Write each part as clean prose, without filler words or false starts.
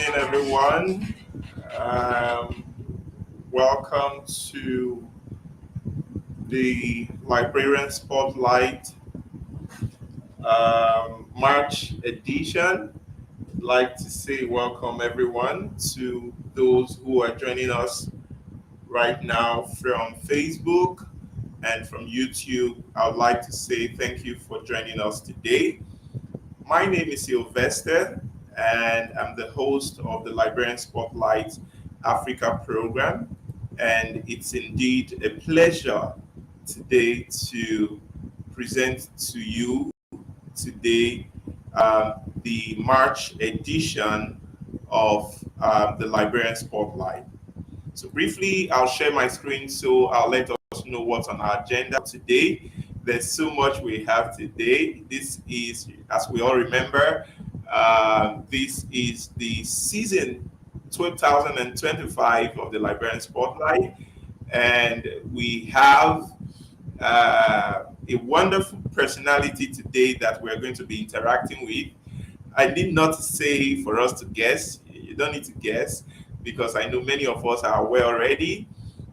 evening, everyone. Um, Welcome to the Librarian Spotlight March edition. I'd like to say welcome, everyone, to those who are joining us right now from Facebook and from YouTube. I would like to say thank you for joining us today. My name is Sylvester, and I'm the host of the Librarian Spotlight Africa program. And it's indeed a pleasure today to present to you today the March edition of the Librarian Spotlight. So briefly, I'll share my screen so I'll let us know what's on our agenda today. There's so much we have today. This is, as we all remember, this is the season 2025 of the Librarian Spotlight, and we have a wonderful personality today that we're going to be interacting with. I need not say for us to guess. You don't need to guess because I know many of us are aware already.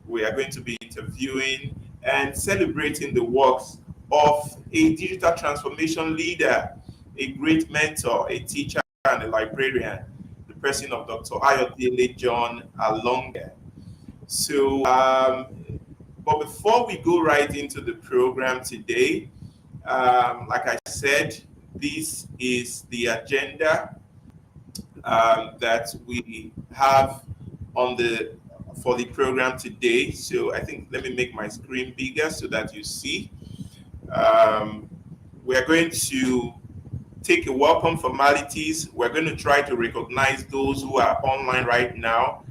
We are going to be interviewing and celebrating the works of a digital transformation leader, a great mentor, a teacher, and a librarian, the person of Dr. Ayodele John Alonge. So, but before we go right into the program today, like I said, this is the agenda that we have on the for the program today. So I think let me make my screen bigger so that you see. We are going to take a welcome formalities. We're going to try to recognize those who are online right now.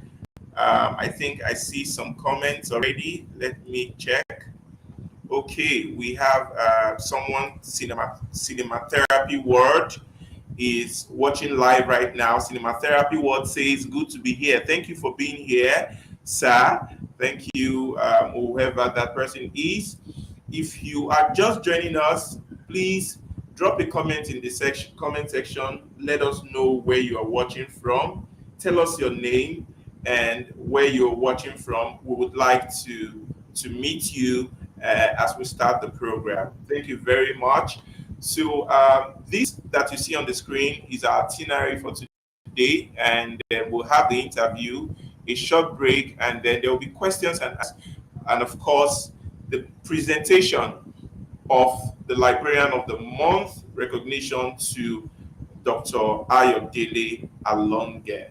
I think I see some comments already. Let me check. Okay, we have someone, Cinematherapy World is watching live right now. Cinematherapy World says, good to be here. Thank you for being here, sir. Thank you, whoever that person is. If you are just joining us, please drop a comment in the comment section. Let us know where you are watching from. Tell us your name and where you're watching from. We would like to meet you as we start the program. Thank you very much. So this that you see on the screen is our itinerary for today, and then we'll have the interview, a short break, and then there will be questions and of course the presentation of the Librarian of the Month recognition to Dr. Ayodele Alonge.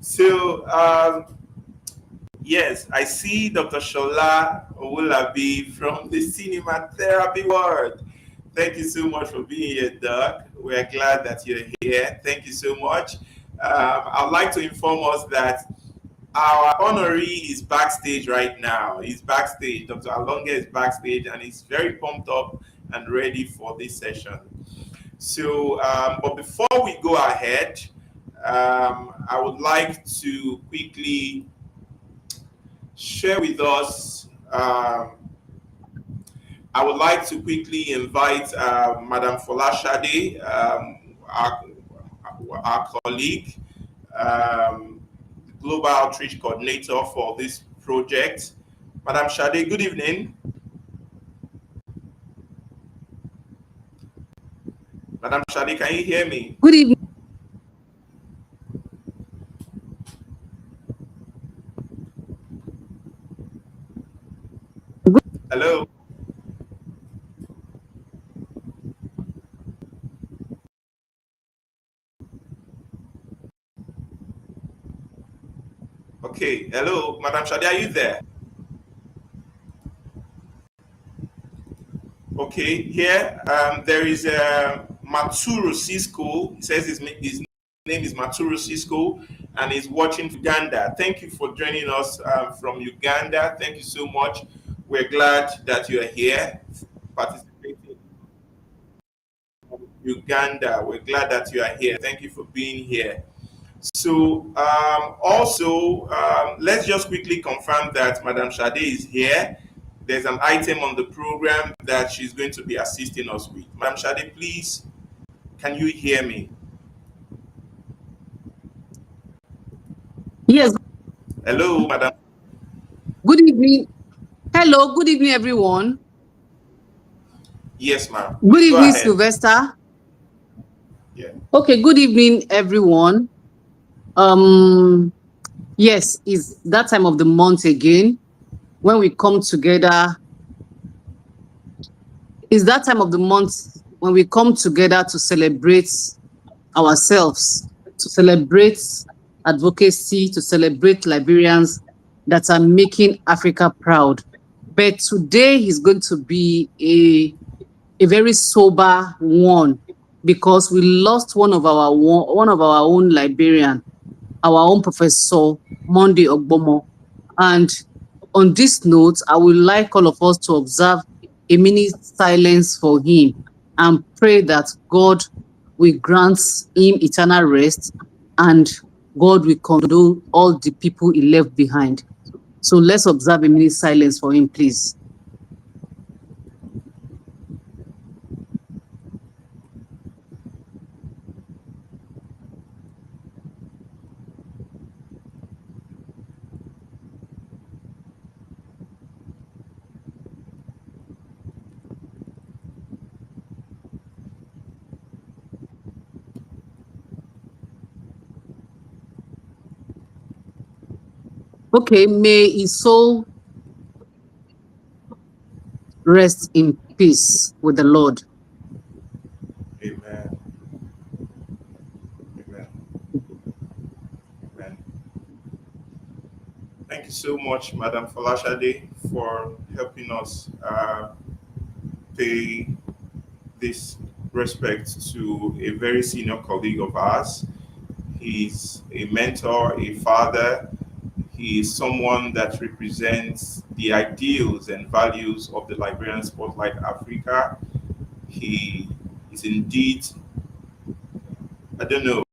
So yes, I see Dr. Shola Owulabi from the Cinematherapy World. Thank you so much for being here, Doc. We're glad that you're here. Thank you so much. I'd like to inform us that our honoree is backstage right now. He's backstage. Dr. Alonge is backstage, and he's very pumped up and ready for this session. So, but before we go ahead, I would like to quickly share with us. I would like to quickly invite Madam Folashade, our colleague, Global Outreach Coordinator for this project. Madam Shade, good evening. Madam Shade, can you hear me? Good evening. Hello. Okay, hello, Madam Shade, are you there? Okay, here there is Maturu Cisco. He says his name is Maturu Cisco, and he's watching Uganda. Thank you for joining us from Uganda. Thank you so much. We're glad that you are here participating in Uganda. We're glad that you are here. Thank you for being here. So also, let's just quickly confirm that Madam Shade is here. There's an item on the program that she's going to be assisting us with. Madam Shade, please, can you hear me? Yes, Hello, madam. good evening. Hello, good evening, everyone. Yes, ma'am. Good Please go evening, ahead. Sylvester. Yeah. Okay, good evening, everyone. Um, yes, it's that time of the month again when we come together. It's that time of the month when we come together to celebrate ourselves, to celebrate advocacy, to celebrate Liberians that are making Africa proud. But today is going to be a very sober one because we lost one of our own Liberian, our own Professor Monday Ogbomo. And on this note, I would like all of us to observe a minute silence for him and pray that God will grant him eternal rest and God will condole all the people he left behind. So let's observe a minute silence for him, please. Okay, may his soul rest in peace with the Lord. Amen. Amen. Amen. Thank you so much, Madam Falashade, for helping us pay this respect to a very senior colleague of ours. He's a mentor, a father. He is someone that represents the ideals and values of the Librarian Spotlight Africa. He is indeed, I don't know,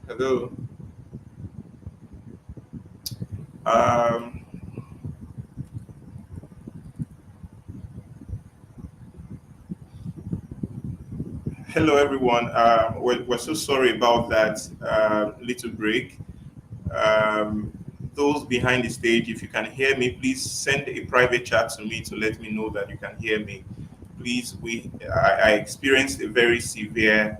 Hello. Um, Hello, everyone. We're so sorry about that little break. Um, those behind the stage, if you can hear me, please send a private chat to me to let me know that you can hear me. Please, I experienced a very severe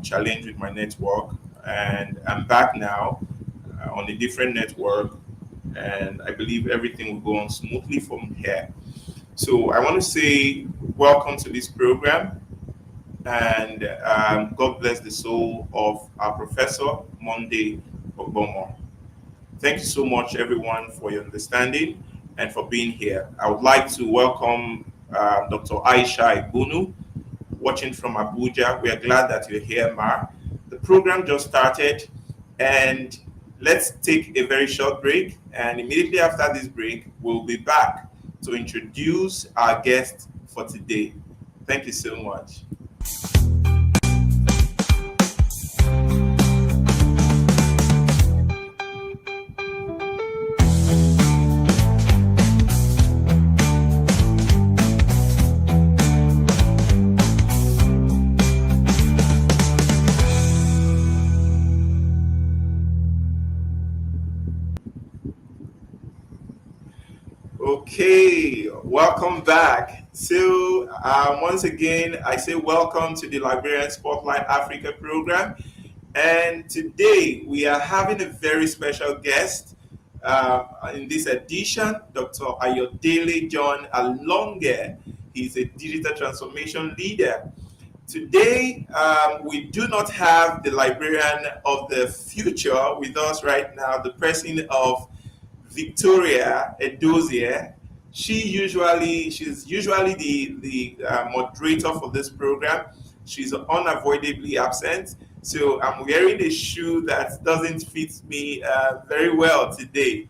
challenge with my network, and I'm back now on a different network, and I believe everything will go on smoothly from here. So I want to say welcome to this program, and God bless the soul of our professor, Monday Ogbomo. Thank you so much, everyone, for your understanding and for being here. I would like to welcome Dr. Aisha Ebhonu, watching from Abuja. We are glad that you're here, Ma. The program just started, and let's take a very short break. And immediately after this break, we'll be back to introduce our guest for today. Thank you so much. Okay, welcome back. So, once again, I say welcome to the Librarian Spotlight Africa program. And today we are having a very special guest in this edition, Dr. Ayodele John Alonge. He's a digital transformation leader. Today, we do not have the librarian of the future with us right now, the person of Victoria Edozie. She's usually the moderator for this program. She's unavoidably absent, so I'm wearing a shoe that doesn't fit me very well today.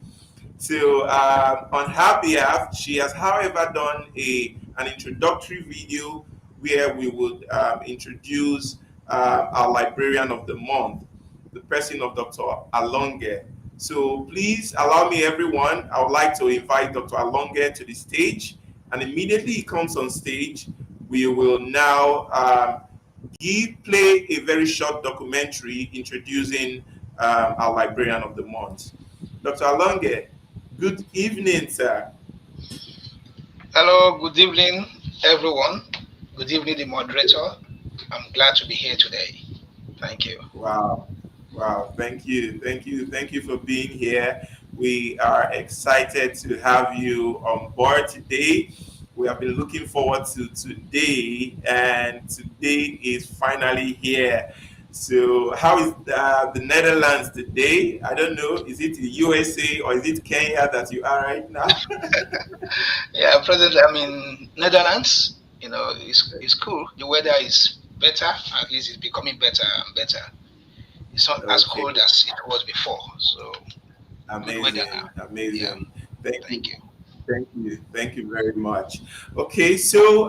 So on her behalf, she has, however, done an introductory video where we would introduce our librarian of the month, the person of Dr. Alonge. So please allow me, everyone. I would like to invite Dr. Alonge to the stage, and immediately he comes on stage, we will now play a very short documentary introducing our librarian of the month. Dr. Alonge, good evening, sir. Hello, good evening, everyone. Good evening, the moderator. I'm glad to be here today. Thank you. Wow, thank you for being here. We are excited to have you on board today. We have been looking forward to today, and today is finally here. So how is the Netherlands today? I don't know, is it the USA or is it Kenya that you are right now? Yeah, presently I'm in Netherlands. You know, it's cool. The weather is better. At least it's becoming better and better. It's not as cold as it was before. So amazing. Yeah. Thank you. Thank you very much. Okay, so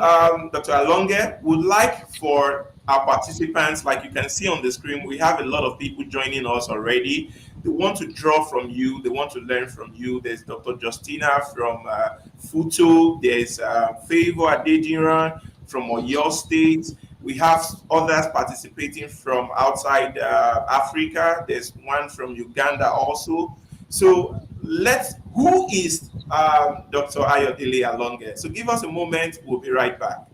Dr. Alonge would like for our participants, like you can see on the screen, we have a lot of people joining us already. They want to draw from you. They want to learn from you. There's Dr. Justina from Futo. There's Favor Adediran from Oyo State. We have others participating from outside Africa. There's one from Uganda also. So who is Dr. Ayodele Alonge? So give us a moment. We'll be right back.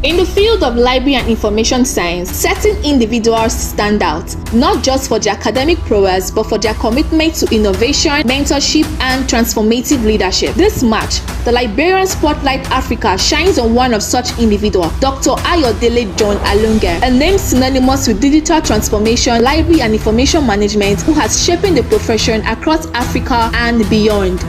In the field of library and information science, certain individuals stand out, not just for their academic prowess, but for their commitment to innovation, mentorship, and transformative leadership. This March, the Librarian Spotlight Africa shines on one of such individuals, Dr. Ayodele John Alonge, a name synonymous with digital transformation, library and information management, who has shaped the profession across Africa and beyond.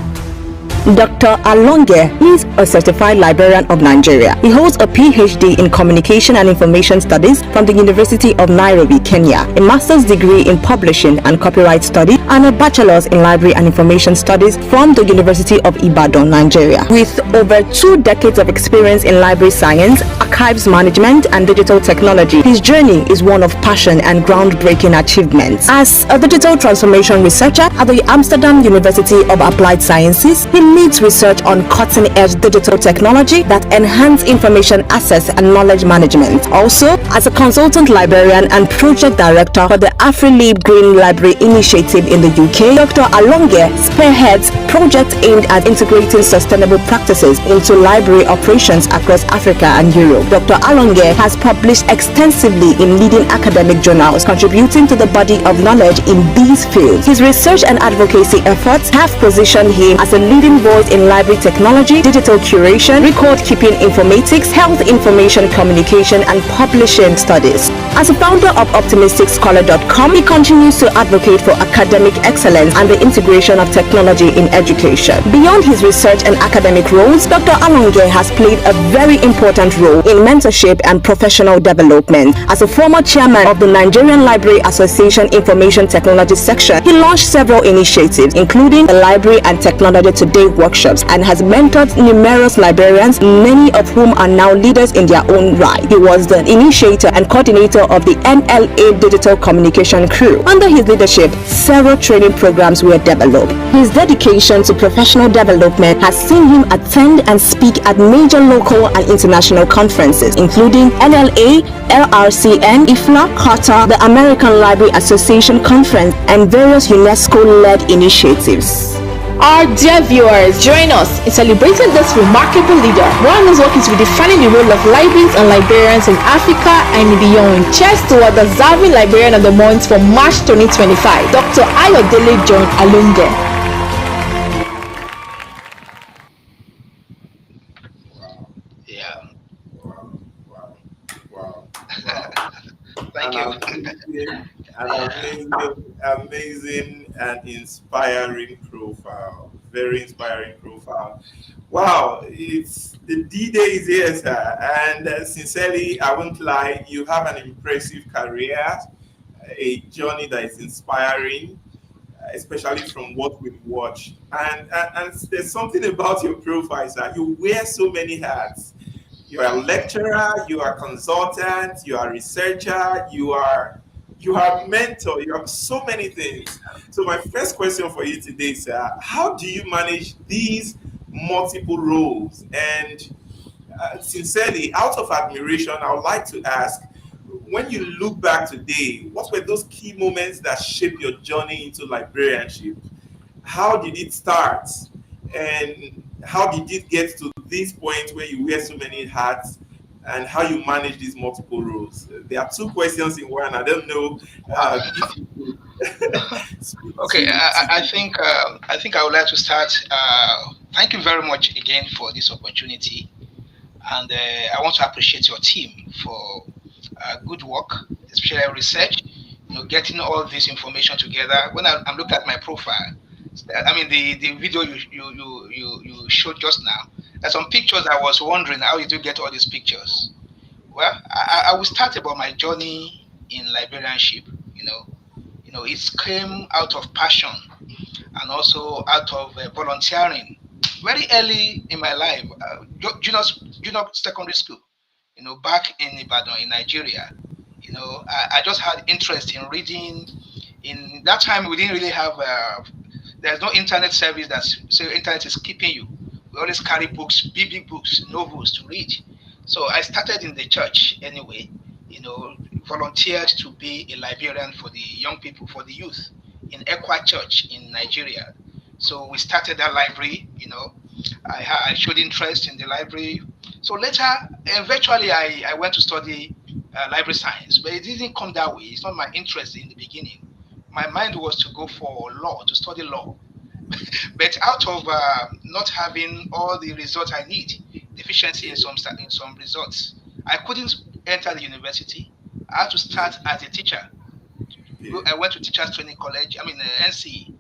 Dr. Alonge is a certified librarian of Nigeria. He holds a PhD in Communication and Information Studies from the University of Nairobi, Kenya, a master's degree in Publishing and Copyright Study, and a bachelor's in Library and Information Studies from the University of Ibadan, Nigeria. With over 2 decades of experience in library science, archives management, and digital technology, his journey is one of passion and groundbreaking achievements. As a digital transformation researcher at the Amsterdam University of Applied Sciences, he leads research on cutting-edge digital technology that enhance information access and knowledge management. Also, as a consultant librarian and project director for the AfriLib Green Library Initiative in the UK, Dr. Alonge spearheads projects aimed at integrating sustainable practices into library operations across Africa and Europe. Dr. Alonge has published extensively in leading academic journals, contributing to the body of knowledge in these fields. His research and advocacy efforts have positioned him as a leading voice in library technology, digital curation, record-keeping informatics, health information communication, and publishing studies. As a founder of OptimisticScholar.com, he continues to advocate for academic excellence and the integration of technology in education. Beyond his research and academic roles, Dr. Alonge has played a very important role in mentorship and professional development. As a former chairman of the Nigerian Library Association Information Technology section, he launched several initiatives, including the Library and Technology Today workshops, and has mentored numerous librarians, many of whom are now leaders in their own right. He was the initiator and coordinator of the NLA Digital Communication Crew. Under his leadership, several training programs were developed. His dedication to professional development has seen him attend and speak at major local and international conferences, including NLA, LRCN, IFLA, Qatar, the American Library Association Conference, and various UNESCO-led initiatives. Our dear viewers, join us in celebrating this remarkable leader, one whose work is redefining the role of libraries and librarians in Africa and beyond. Cheers to our deserving Librarian of the Month for March 2025, Dr. Ayodele John Alonge. Yeah. Wow. Thank you. Amazing and inspiring profile. Very inspiring profile. Wow, it's the D-Day is here, sir. And sincerely, I won't lie, you have an impressive career, a journey that is inspiring, especially from what we watch. And there's something about your profile, sir. You wear so many hats. You are a lecturer, you are a consultant, you are a researcher, you are a mentor, you have so many things. So my first question for you today, sir, how do you manage these multiple roles? And sincerely, out of admiration, I would like to ask, when you look back today, what were those key moments that shaped your journey into librarianship? How did it start? And how did it get to this point where you wear so many hats, and how you manage these multiple roles? There are two questions in one. I don't know if you could. Okay, I think I would like to start. Thank you very much again for this opportunity, and I want to appreciate your team for good work, especially research. Getting all this information together. When I'm looking at my profile, I mean the video you showed just now. There's some pictures. I was wondering how did you get all these pictures? Well, I will start about my journey in librarianship. It came out of passion and also out of volunteering. Very early in my life, junior secondary school, back in Ibadan in Nigeria. I just had interest in reading. In that time, we didn't really have. There's no internet service so internet is keeping you. We always carry books, big books, novels to read. So I started in the church anyway, volunteered to be a librarian for the young people, for the youth in Ekwa Church in Nigeria. So we started that library, I showed interest in the library. So later, eventually I went to study library science, but it didn't come that way. It's not my interest in the beginning. My mind was to go for law, to study law. But out of not having all the results I need, deficiency in some results, I couldn't enter the university. I had to start as a teacher. I went to Teachers Training College, NCE,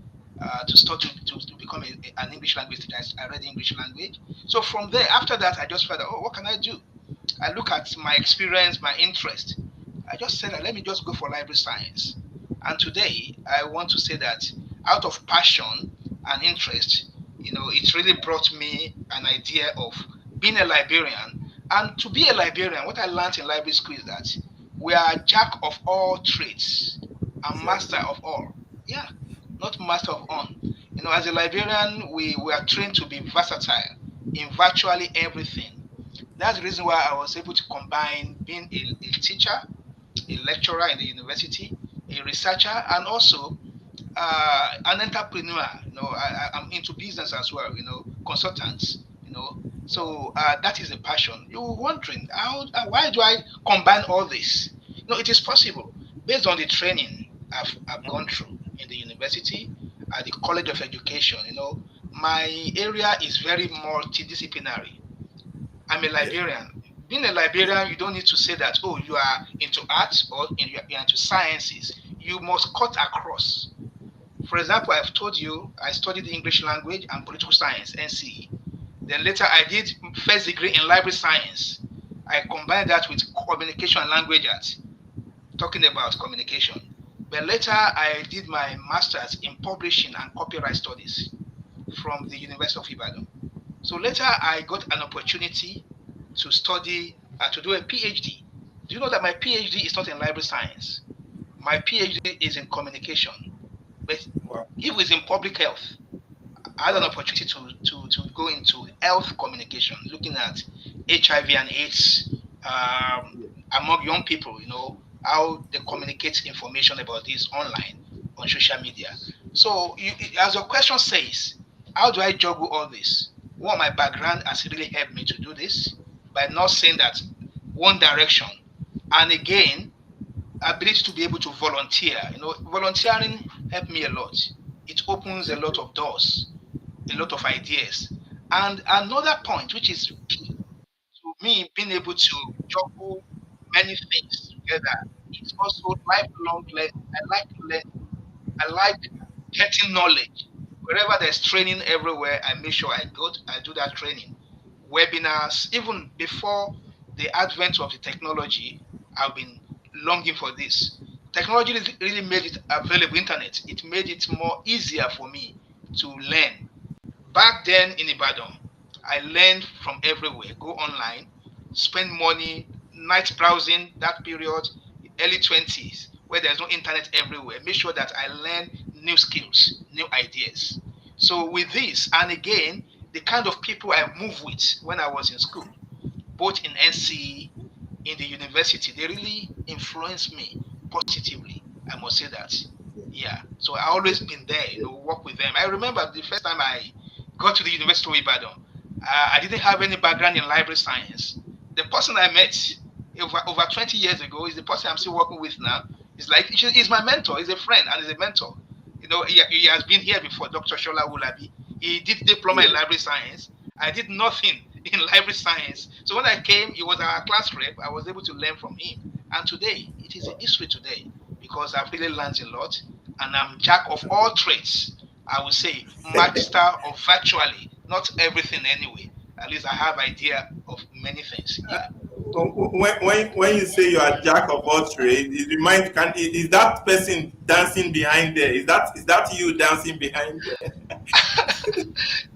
to become become an English language teacher. I read English language. So from there, after that, I just felt, oh, what can I do? I look at my experience, my interest. I just said, let me just go for library science. And today, I want to say that out of passion and interest, it really brought me an idea of being a librarian. And to be a librarian, what I learned in library school is that we are jack of all trades and master of all. Yeah, not master of none. As a librarian, we are trained to be versatile in virtually everything. That's the reason why I was able to combine being a teacher, a lecturer in the university, a researcher, and also an entrepreneur. I'm into business as well. Consultants. So that is a passion. You're wondering why do I combine all this? It is possible based on the training I've gone through in the university, at the College of Education. My area is very multidisciplinary. I'm a librarian. Being a librarian, you don't need to say that, oh, you are into arts or you're into sciences. You must cut across. For example, I've told you I studied English language and political science, NCE. Then later I did first degree in library science. I combined that with communication and language arts, talking about communication. But later I did my master's in publishing and copyright studies from the University of Ebhonu. So later I got an opportunity to study, to do a PhD. Do you know that my PhD is not in library science? My PhD is in communication. But it was in public health. I had an opportunity to go into health communication, looking at HIV and AIDS among young people, how they communicate information about this online on social media. So as your question says, how do I juggle all this? Well, my background has really helped me to do this by not saying that one direction. And again, ability to be able to volunteer. Volunteering helped me a lot. It opens a lot of doors, a lot of ideas. And another point, which is key to me being able to juggle many things together, it's also lifelong learning. I like to learn. I like getting knowledge. Wherever there's training everywhere, I make sure I do that training. Webinars, even before the advent of the technology, I've been longing for this. Technology really made it available, internet. It made it more easier for me to learn. Back then in Ibadan, I learned from everywhere. Go online, spend money, night browsing, that period, early 20s, where there's no internet everywhere. Make sure that I learn new skills, new ideas. So with this, and again, the kind of people I moved with when I was in school, both in NCE, in the university, they really influenced me positively. I must say that. Yeah. So I always been there, work with them. I remember the first time I got to the University of Ibadan, I didn't have any background in library science. The person I met over 20 years ago is the person I'm still working with now. He's my mentor. He's a friend and he's a mentor. He has been here before, Dr. Shola Wulabi. He did diploma in library science. I did nothing in library science. So when I came, he was our class rep. I was able to learn from him. And today, it is a history today because I've really learned a lot. And I'm jack of all trades. I would say master of virtually, not everything anyway. At least I have idea of many things. Yeah. When you say you are jack of all trades, is that person dancing behind there? Is that you dancing behind there?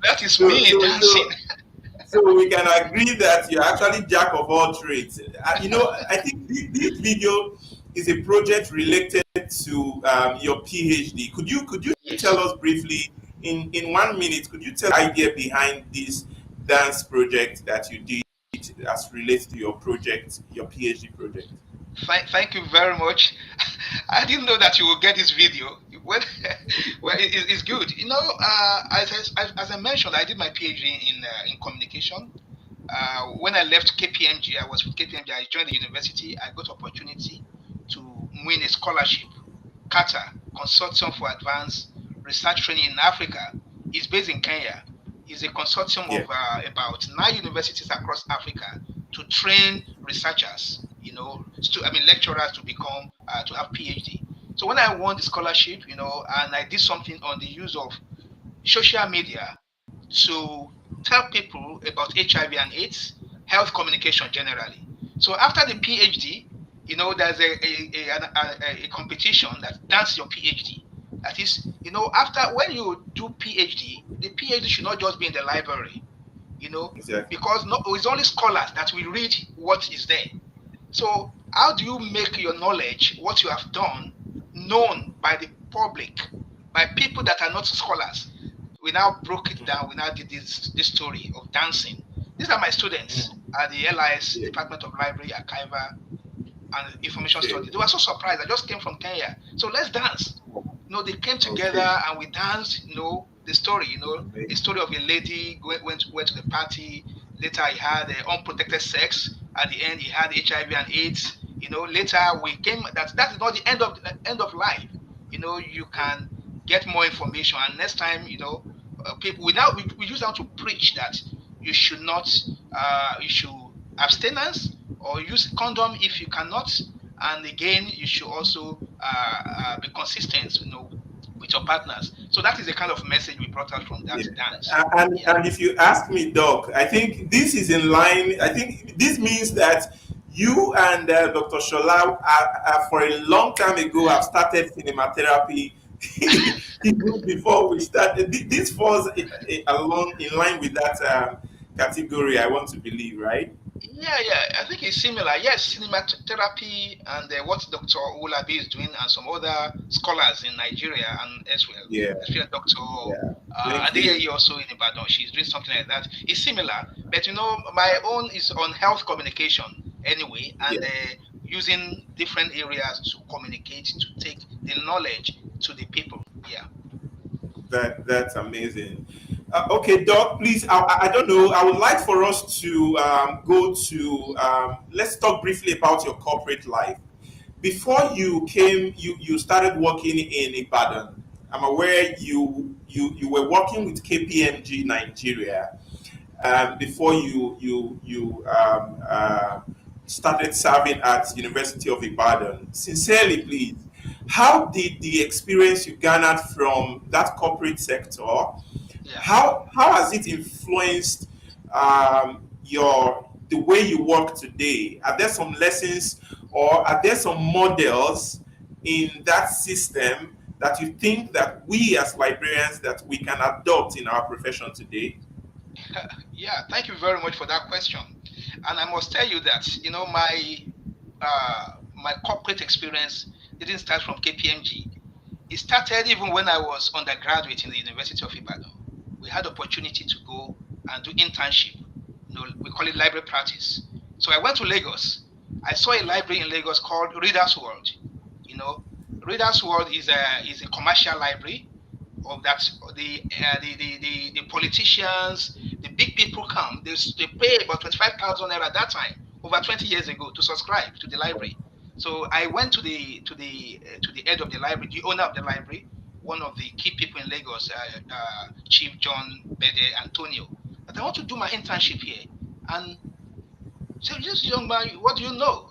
That is me dancing. So we can agree that you're actually jack of all trades. I think this video is a project related to your PhD. Could you tell us briefly in 1 minute? Could you tell the idea behind this dance project that you did as relates to your project, your PhD project? Thank you very much. I didn't know that you would get this video. Well, it's good. As I mentioned, I did my PhD in communication. When I left KPMG, I was with KPMG. I joined the university. I got opportunity to win a scholarship. CATA, Consortium for Advanced Research Training in Africa, is based in Kenya. It's a consortium of about 9 universities across Africa to train researchers, lecturers to become to have PhD. So when I won the scholarship, and I did something on the use of social media to tell people about HIV and AIDS, health communication generally. So after the PhD, there's a competition that that's your PhD. That is, after when you do PhD, the PhD should not just be in the library, Exactly. because it's only scholars that will read what is there. So how do you make your knowledge, what you have done, known by the public, by people that are not scholars? We now broke it down. We now did this story of dancing. These are my students at the LIS Yeah. Department of Library, Archival, and Information Okay. Studies. They were so surprised. I just came from Kenya. So let's dance. They came together Okay. and we danced. The story. Amazing. A story of a lady went to the party. Later, he had unprotected sex. At the end, he had HIV and AIDS. Later we came. That is not the end of life. You can get more information. And next time, people we use that to preach that you should not you should abstinence or use condom if you cannot. And again, you should also be consistent, with your partners. So that is the kind of message we brought out from that dance. And if you ask me, Doc, I think this is in line. I think this means that you and Dr. Shola for a long time ago have started cinematherapy even before we started. This falls along in line with that category, I want to believe, right? Yeah, I think it's similar. Yes, cinematography and what Dr. Ulabi is doing and some other scholars in Nigeria and elsewhere. Yeah. Especially Dr. Thank Adeyeye also in Ibadan. She's doing something like that. It's similar, but my own is on health communication anyway, and using different areas to communicate, to take the knowledge to the people. Yeah. That's amazing. Okay, Doc, please, I don't know. I would like for us to go to, let's talk briefly about your corporate life. Before you came, you started working in Ibadan. I'm aware you were working with KPMG Nigeria before you started serving at University of Ibadan. Sincerely, please, how did the experience you garnered from that corporate sector, how has it influenced the way you work today? Are there some lessons or are there some models in that system that you think that we as librarians that we can adopt in our profession today? Yeah, thank you very much for that question. And I must tell you that my corporate experience didn't start from KPMG. It started even when I was undergraduate in the University of Ibadan. We had opportunity to go and do internship. We call it library practice. So I went to Lagos. I saw a library in Lagos called Reader's World. Reader's World is a commercial library of that. The politicians, the big people come. They pay about 25,000 naira at that time, over 20 years ago, to subscribe to the library. So I went to the head of the library, the owner of the library, one of the key people in Lagos, Chief John Bede Antonio, that I want to do my internship here. And so, this young man, what do you know?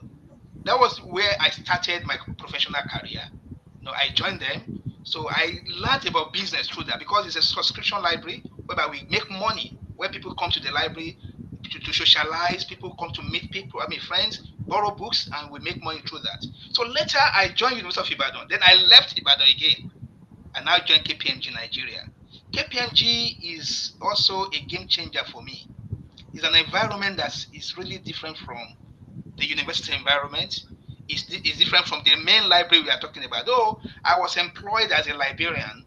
That was where I started my professional career. I joined them. So I learned about business through that, because it's a subscription library whereby we make money when people come to the library to socialize. People come to meet people, friends, borrow books, and we make money through that. So later I joined University of Ibadan. Then I left Ibadan again and now joined KPMG Nigeria. KPMG is also a game changer for me. It's an environment that is really different from the university environment. It's different from the main library we are talking about. Though I was employed as a librarian,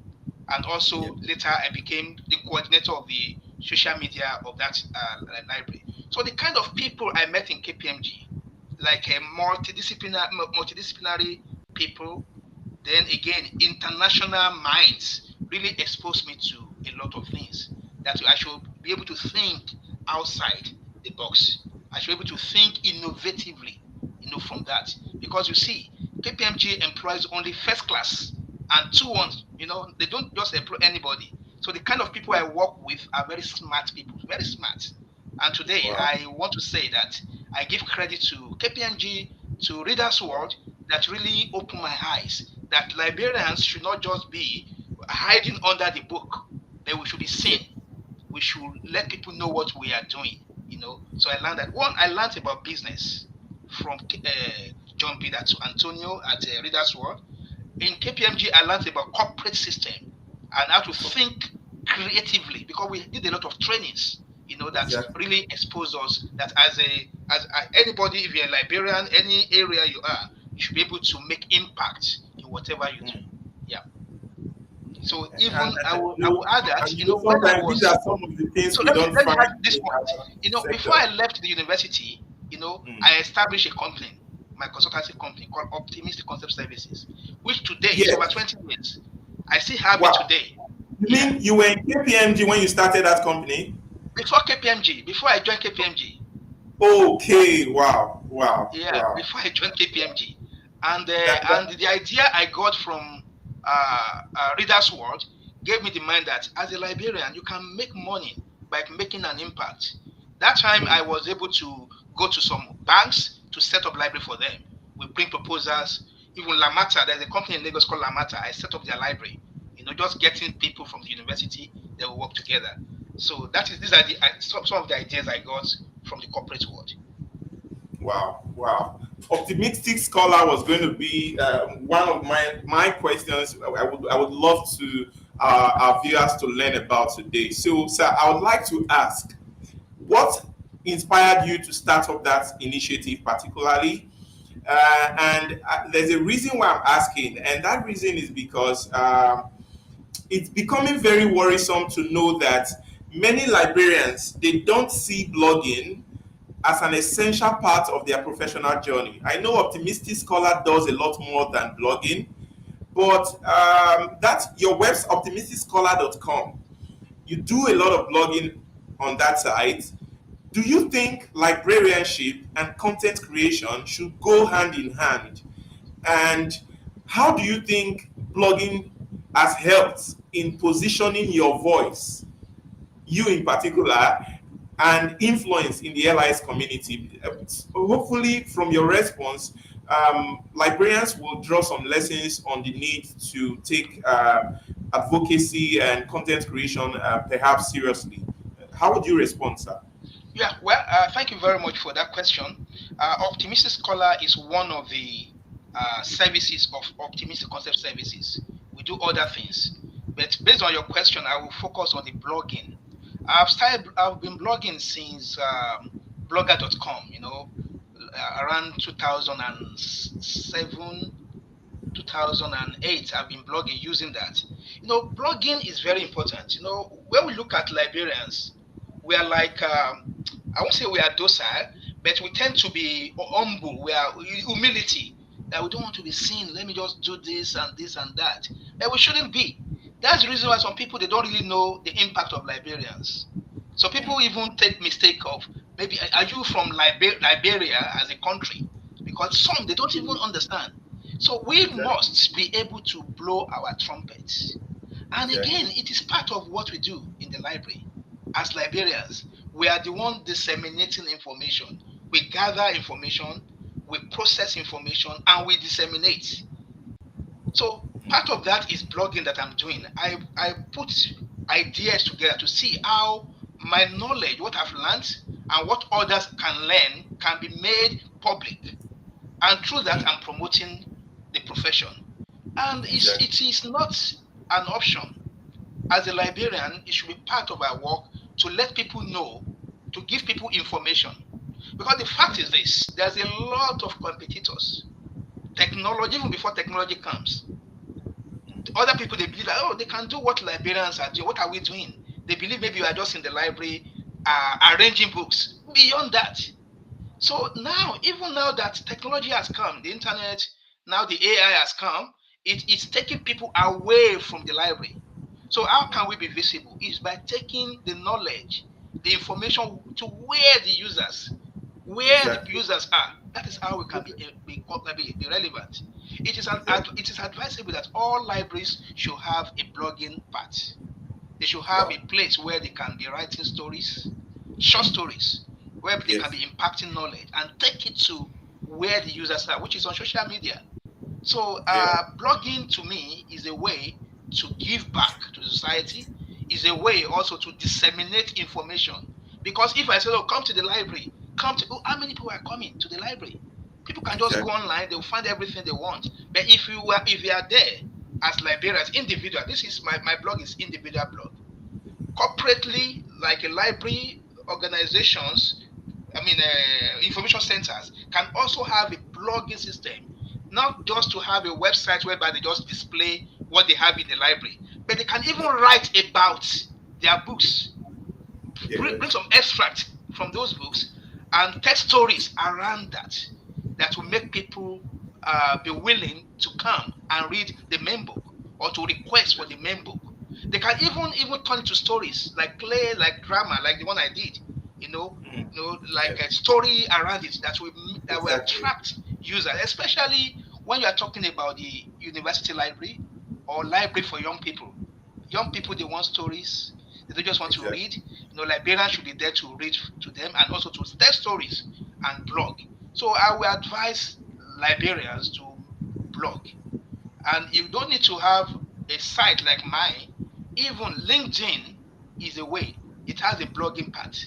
and also later I became the coordinator of the social media of that library. So the kind of people I met in KPMG, like a multidisciplinary people, then again international minds, really exposed me to a lot of things that I should be able to think outside the box. I should be able to think innovatively, from that. Because you see, KPMG employs only first class and 2-1. They don't just employ anybody. So the kind of people I work with are very smart people, very smart. And today I want to say that I give credit to KPMG, to Reader's World, that really opened my eyes that librarians should not just be hiding under the book, but we should be seen. We should let people know what we are doing, So I learned that. One, I learned about business from John Peter to Antonio at Reader's World. In KPMG, I learned about corporate system and how to think creatively, because we did a lot of trainings, that really exposed us that as anybody, if you're a librarian, any area you are, you should be able to make impact in whatever you do. Yeah. So even I will add that, when I was, these are some of the things so we let me don't find add this point. Before I left the university, I established a company, my consultancy company called Optimistic Concept Services, which today is over 20 years. I still have it today. You mean you were in KPMG when you started that company? Before KPMG, before I joined KPMG. Okay, wow. Before I joined KPMG. And the idea I got from Reader's World gave me the mind that as a librarian, you can make money by making an impact. That time I was able to go to some banks to set up library for them. We bring proposals. Even Lamata, there's a company in Lagos called Lamata. I set up their library. Just getting people from the university, they will work together. So these are some of the ideas I got from the corporate world. Wow. Optimistic scholar was going to be one of my questions. I would love to our viewers to learn about today. So, sir, I would like to ask, what inspired you to start up that initiative particularly? And there's a reason why I'm asking, and that reason is because it's becoming very worrisome to know that many librarians, they don't see blogging as an essential part of their professional journey. I know Optimistic Scholar does a lot more than blogging, but that's your website, optimisticscholar.com. You do a lot of blogging on that site. Do you think librarianship and content creation should go hand in hand? And how do you think blogging has helped in positioning your voice, you in particular, and influence in the LIS community? Hopefully, from your response, librarians will draw some lessons on the need to take advocacy and content creation perhaps seriously. How would you respond, sir? Yeah, well, thank you very much for that question. Optimistic Scholar is one of the services of Optimistic Concept Services. We do other things, but based on your question, I will focus on the blogging. I've been blogging since blogger.com, around 2007, 2008. I've been blogging using that. Blogging is very important. When we look at librarians, we are like, I won't say we are docile, but we tend to be humble. We are humility, that we don't want to be seen. Let me just do this and that. And we shouldn't be. That's the reason why some people, they don't really know the impact of librarians. So people even take mistake of, maybe, are you from Liberia as a country? Because some, they don't even understand. So we must be able to blow our trumpets. And again, it is part of what we do in the library. As librarians, we are the one disseminating information. We gather information, we process information, and we disseminate. So part of that is blogging that I'm doing. I put ideas together to see how my knowledge, what I've learned, and what others can learn can be made public. And through that, I'm promoting the profession. And it is not an option. As a librarian, it should be part of our work to let people know, to give people information. Because the fact is this, there's a lot of competitors. Technology, even before technology comes, other people, they believe that, they can do what librarians are doing. What are we doing? They believe maybe you are just in the library arranging books. Beyond that. So now, even now that technology has come, the internet, now the AI has come, it's taking people away from the library. So how can we be visible? Is by taking the knowledge, the information to where the users are. That is how we can be relevant. It is advisable that all libraries should have a blogging part. They should have a place where they can be writing stories, short stories, where they can be impacting knowledge and take it to where the users are, which is on social media. So blogging to me is a way to give back to society, is a way also to disseminate information. Because if I say, oh, come to the library, how many people are coming to the library? People can just go online, they'll find everything they want. But if you are there as librarians, individual, this is my blog is individual blog. Corporately, like a library, organizations, information centers can also have a blogging system, not just to have a website whereby they just display what they have in the library, but they can even write about their books, bring some extract from those books and tell stories around that will make people be willing to come and read the main book or to request for the main book. They can even turn to stories like play, like drama, like the one I did, like a story around it that will attract users, especially when you are talking about the university library or library for young people. Young people, they want stories. They don't just want to read. Librarians should be there to read to them and also to tell stories and blog. So I will advise librarians to blog. And you don't need to have a site like mine. Even LinkedIn is a way. It has a blogging part,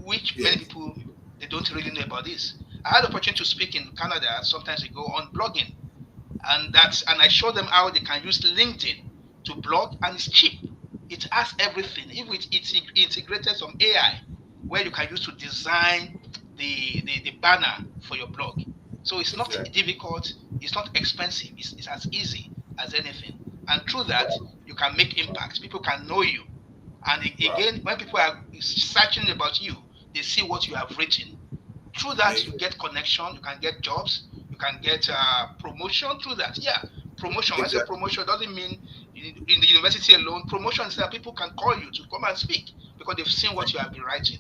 which many people, they don't really know about this. I had the opportunity to speak in Canada sometimes ago on blogging, and I showed them how they can use LinkedIn to blog, and it's cheap. It has everything. Even it's integrated some AI where you can use to design the banner for your blog. So it's not difficult, it's not expensive, it's as easy as anything. And through that, you can make impact. People can know you. And again, when people are searching about you, they see what you have written. Through that, you get connection, you can get jobs, you can get promotion through that. Yeah, promotion. When I say promotion, doesn't mean in the university alone. Promotion is that people can call you to come and speak because they've seen what you have been writing.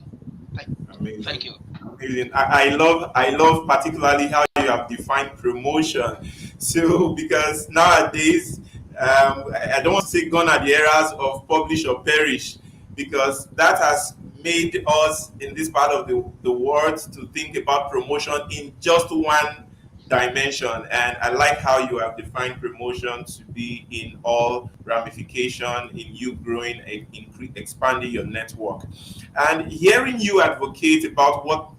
Thank you. Amazing. I love particularly how you have defined promotion. So because nowadays, I don't want to say gone are the eras of publish or perish, because that has made us in this part of the world to think about promotion in just one dimension. And I like how you have defined promotion to be in all ramification, in you growing, expanding your network. And hearing you advocate about what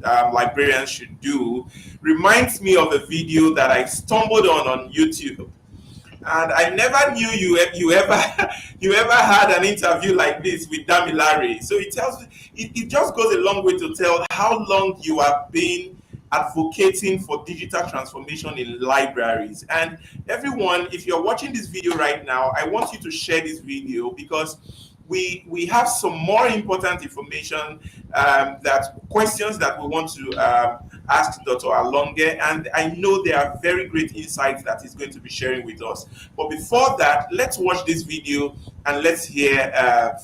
librarians should do reminds me of a video that I stumbled on YouTube. And I never knew you ever had an interview like this with Damilare. So it just goes a long way to tell how long you have been advocating for digital transformation in libraries. And everyone, if you're watching this video right now, I want you to share this video because we have some more important information, questions that we want to ask Dr. Alonge, and I know there are very great insights that he's going to be sharing with us. But before that, let's watch this video and let's hear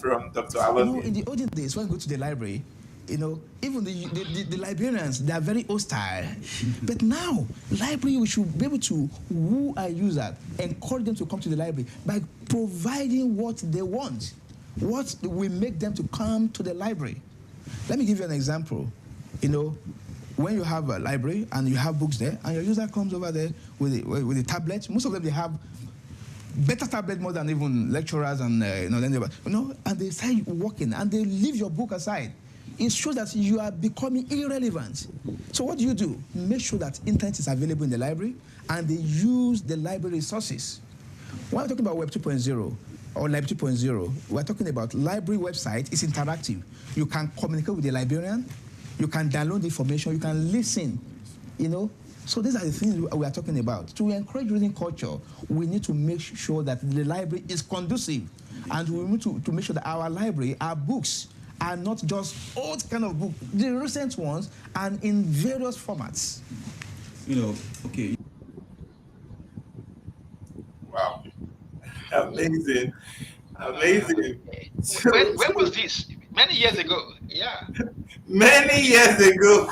from Dr. Alonge. In the olden days, when we go to the library, even the librarians, they are very hostile. But now, library, we should be able to woo our users, encourage them to come to the library by providing what they want. What will make them to come to the library? Let me give you an example. When you have a library and you have books there, and your user comes over there with a tablet, most of them, they have better tablet more than even lecturers and and they start working and they leave your book aside. It shows that you are becoming irrelevant. So what do? Make sure that internet is available in the library and they use the library resources. When we're talking about Web 2.0 or Lib 2.0, we're talking about library website. It's interactive. You can communicate with the librarian. You can download the information. You can listen. So these are the things we are talking about. To encourage reading culture, we need to make sure that the library is conducive, and we need to make sure that our library, our books, are not just old kind of book, the recent ones, and in various formats. Okay. Wow. Amazing. When was this? Many years ago. Yeah. Many years ago.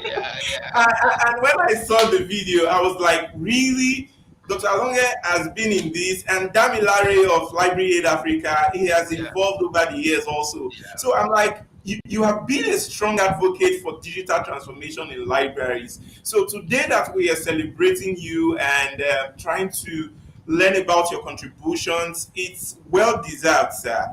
Yeah. And when I saw the video, I was like, really? Dr. Alonge has been in this, and Damilare of Library Aid Africa, he has involved over the years also. Yeah. So I'm like, you have been a strong advocate for digital transformation in libraries. So today that we are celebrating you and trying to learn about your contributions. It's well deserved, sir.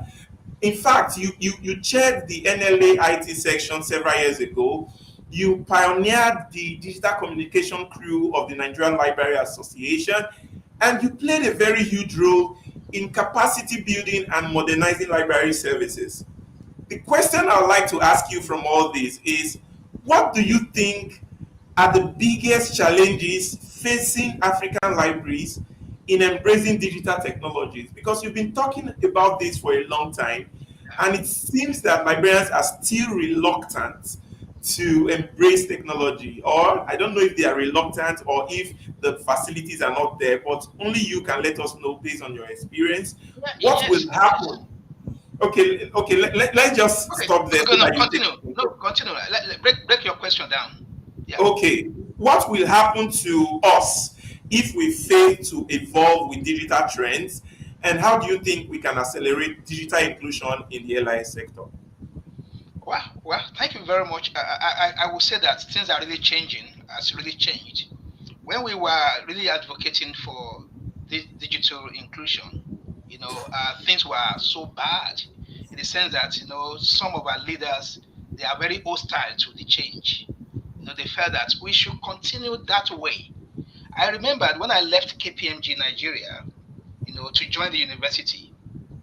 In fact, you chaired the NLA IT section several years ago. You pioneered the digital communication crew of the Nigerian Library Association, and you played a very huge role in capacity building and modernizing library services. The question I'd like to ask you from all this is, what do you think are the biggest challenges facing African libraries in embracing digital technologies? Because you've been talking about this for a long time, and it seems that librarians are still reluctant to embrace technology, or I don't know if they are reluctant or if the facilities are not there, but only you can let us know based on your experience. What will happen? Okay, let's just stop there. Okay, no, continue. No, continue. Break your question down. Yeah. Okay, what will happen to us if we fail to evolve with digital trends, and how do you think we can accelerate digital inclusion in the LIS sector? Well, thank you very much. I will say that things are really changing, has really changed. When we were really advocating for digital inclusion, things were so bad in the sense that, some of our leaders, they are very hostile to the change. They felt that we should continue that way. I remembered when I left KPMG Nigeria, to join the university,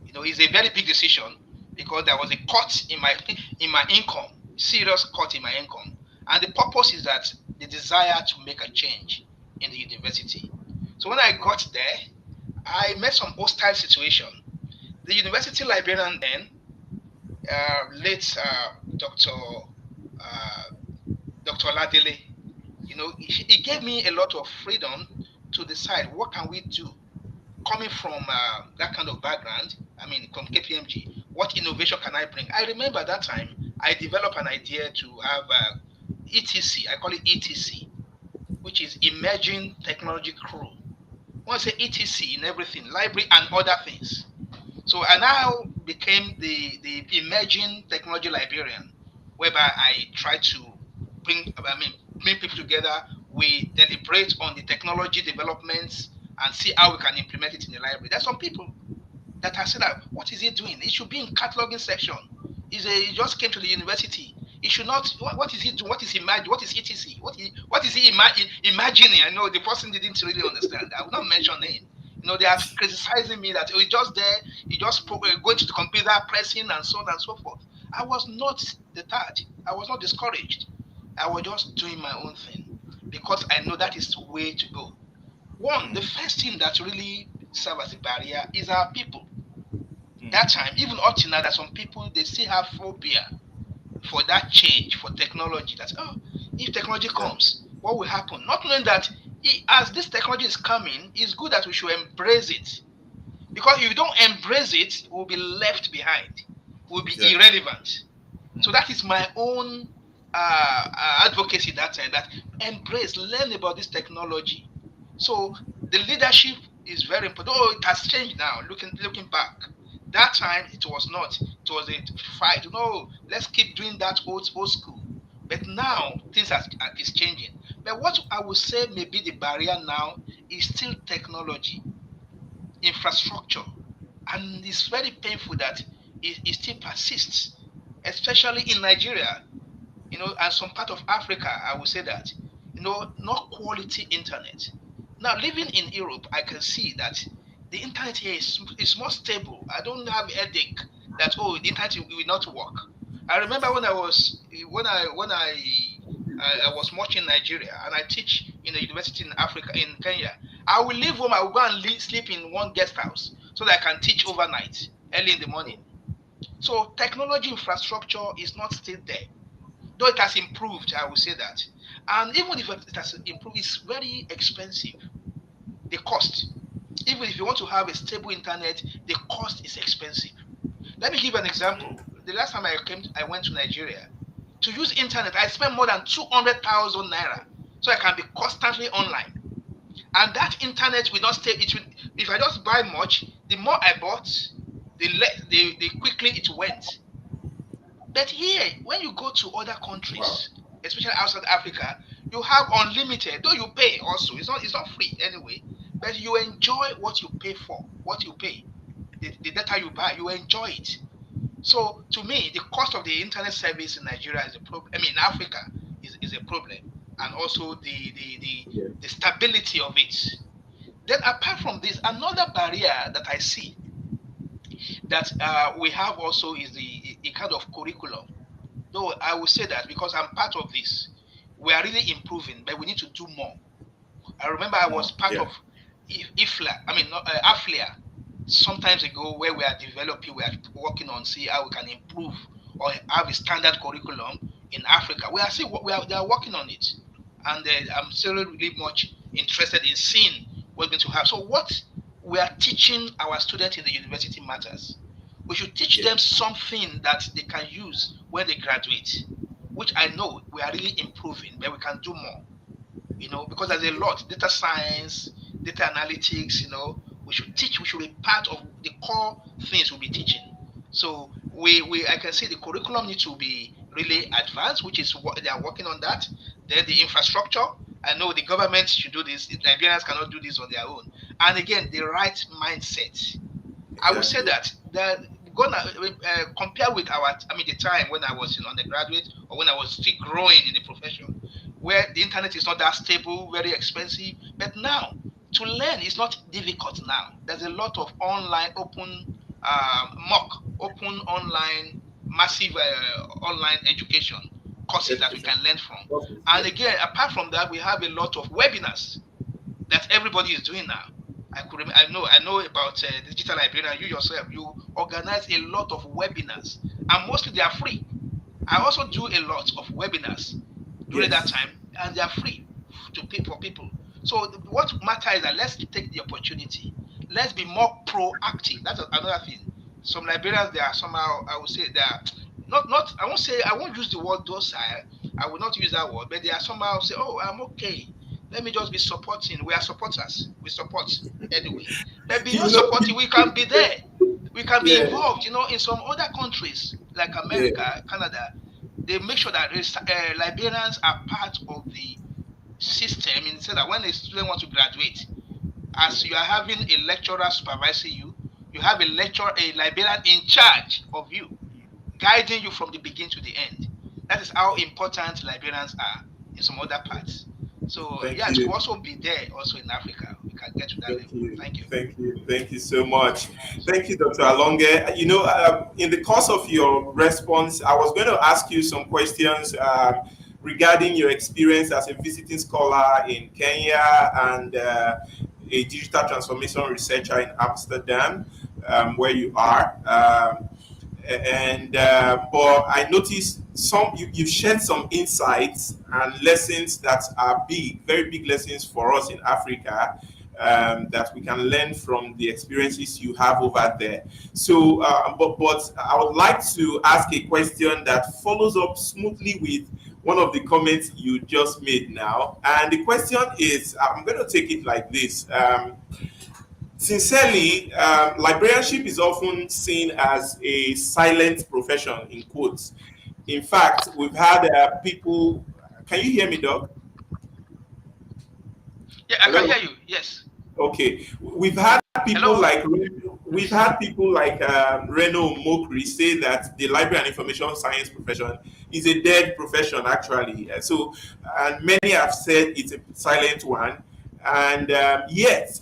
it's a very big decision, because there was a cut in my income, serious cut in my income. And the purpose is that the desire to make a change in the university. So when I got there, I met some hostile situation. The university librarian then, late Dr. Ayodele, he gave me a lot of freedom to decide what can we do. Coming from that kind of background, from KPMG, what innovation can I bring? I remember that time I developed an idea to have ETC, I call it ETC, which is Emerging Technology Crew. When I say ETC in everything, library and other things. So I now became the Emerging Technology Librarian, whereby I try to bring people together. We deliberate on the technology developments and see how we can implement it in the library. There's some people that have said that, what is he doing? It should be in cataloging section. He just came to the university. He should not, what is he doing? What is imagine? What is ETC? What is he imagining? I know the person didn't really understand. I will not mention name. They are criticizing me that he's just there, he just going to the computer, pressing and so on and so forth. I was not deterred. I was not discouraged. I was just doing my own thing, because I know that is the way to go. One, the first thing that really serves as a barrier is our people. That time, even up to now, that some people, they still have phobia for that change, for technology. That, if technology comes, what will happen? Not knowing that as this technology is coming, it's good that we should embrace it. Because if you don't embrace it, we'll be left behind. We'll be irrelevant. So that is my own advocacy that time, that embrace, learn about this technology. So the leadership is very important. Oh, it has changed now, looking back. That time it was not. It was a fight. No, let's keep doing that old school. But now things is changing. But what I would say may be the barrier now is still technology, infrastructure. And it's very painful that it still persists, especially in Nigeria, and some part of Africa, I would say that, not quality internet. Now, living in Europe, I can see that the internet here is more stable. I don't have a headache that, the internet will not work. I remember when I was much in Nigeria, and I teach in a university in Africa, in Kenya. I will leave home, I will go and sleep in one guest house so that I can teach overnight, early in the morning. So technology infrastructure is not still there. Though it has improved, I will say that. And even if it has improved, it's very expensive. The cost. Even if you want to have a stable internet, the cost is expensive. Let me give an example. The last time I went to Nigeria, to use internet, I spent more than 200,000 naira, so I can be constantly online. And that internet will not stay. If I just buy much, the more I bought, the quickly it went. But here, when you go to other countries, especially outside Africa, you have unlimited. Though you pay also, it's not free anyway. but you enjoy what you pay for, what you pay, the data you buy, you enjoy it. So to me, the cost of the internet service in Nigeria is a problem. I mean, in Africa is a problem, and also the stability of it. Then apart from this, another barrier that I see that we have also is the kind of curriculum. Though I will say that because I'm part of this, we are really improving, but we need to do more. I remember I was part of AFLIA sometimes ago, where we are developing, we are working on see how we can improve or have a standard curriculum in Africa. They are working on it, and I'm still really much interested in seeing what's going to happen. So what we are teaching our students in the university matters. We should teach them something that they can use when they graduate, which I know we are really improving, but we can do more. Because there's a lot, data science, data analytics, we should be part of the core things we'll be teaching. So I can see the curriculum needs to be really advanced, which is what they are working on that. Then the infrastructure, I know the government should do this. The Liberians cannot do this on their own. And again, the right mindset. Exactly. I would say that gonna compare with the time when I was in undergraduate or when I was still growing in the profession, where the internet is not that stable, very expensive. But now, to learn is not difficult now. There's a lot of online, open, open online, massive online education courses that we can learn from. And again, apart from that, we have a lot of webinars that everybody is doing now. I know about digital librarian. You yourself, you organize a lot of webinars, and mostly they are free. I also do a lot of webinars during that time, and they are free for people. So what matters is that let's take the opportunity. Let's be more proactive. That's another thing. Some librarians, they are somehow, I would say, they are not. I won't use the word docile. I will not use that word, but they are somehow say, "Oh, I'm okay. Let me just be supporting." We are supporters. We support anyway. But beyond supporting, we can be there. We can be involved. In some other countries like America, Canada, they make sure that librarians are part of the system. In the sense that when a student wants to graduate, as you are having a lecturer supervising you, you have a librarian in charge of you, guiding you from the beginning to the end. That is how important librarians are in some other parts. So it will also be there also in Africa. We can get to that level. Thank you. Thank you so much. Thank you, Dr. Alonge. In the course of your response, I was going to ask you some questions regarding your experience as a visiting scholar in Kenya and a digital transformation researcher in Amsterdam, where you are. But I noticed you shared some insights and lessons that are very big lessons for us in Africa, that we can learn from the experiences you have over there. So, but I would like to ask a question that follows up smoothly with one of the comments you just made now. And the question is, I'm going to take it like this. Sincerely, librarianship is often seen as a silent profession, in quotes. In fact, we've had people. Can you hear me, Doc? Yeah, I can hear you. Yes. Okay, we've had people like Reno Mokri say that the library and information science profession is a dead profession, actually. So, and many have said it's a silent one, and yet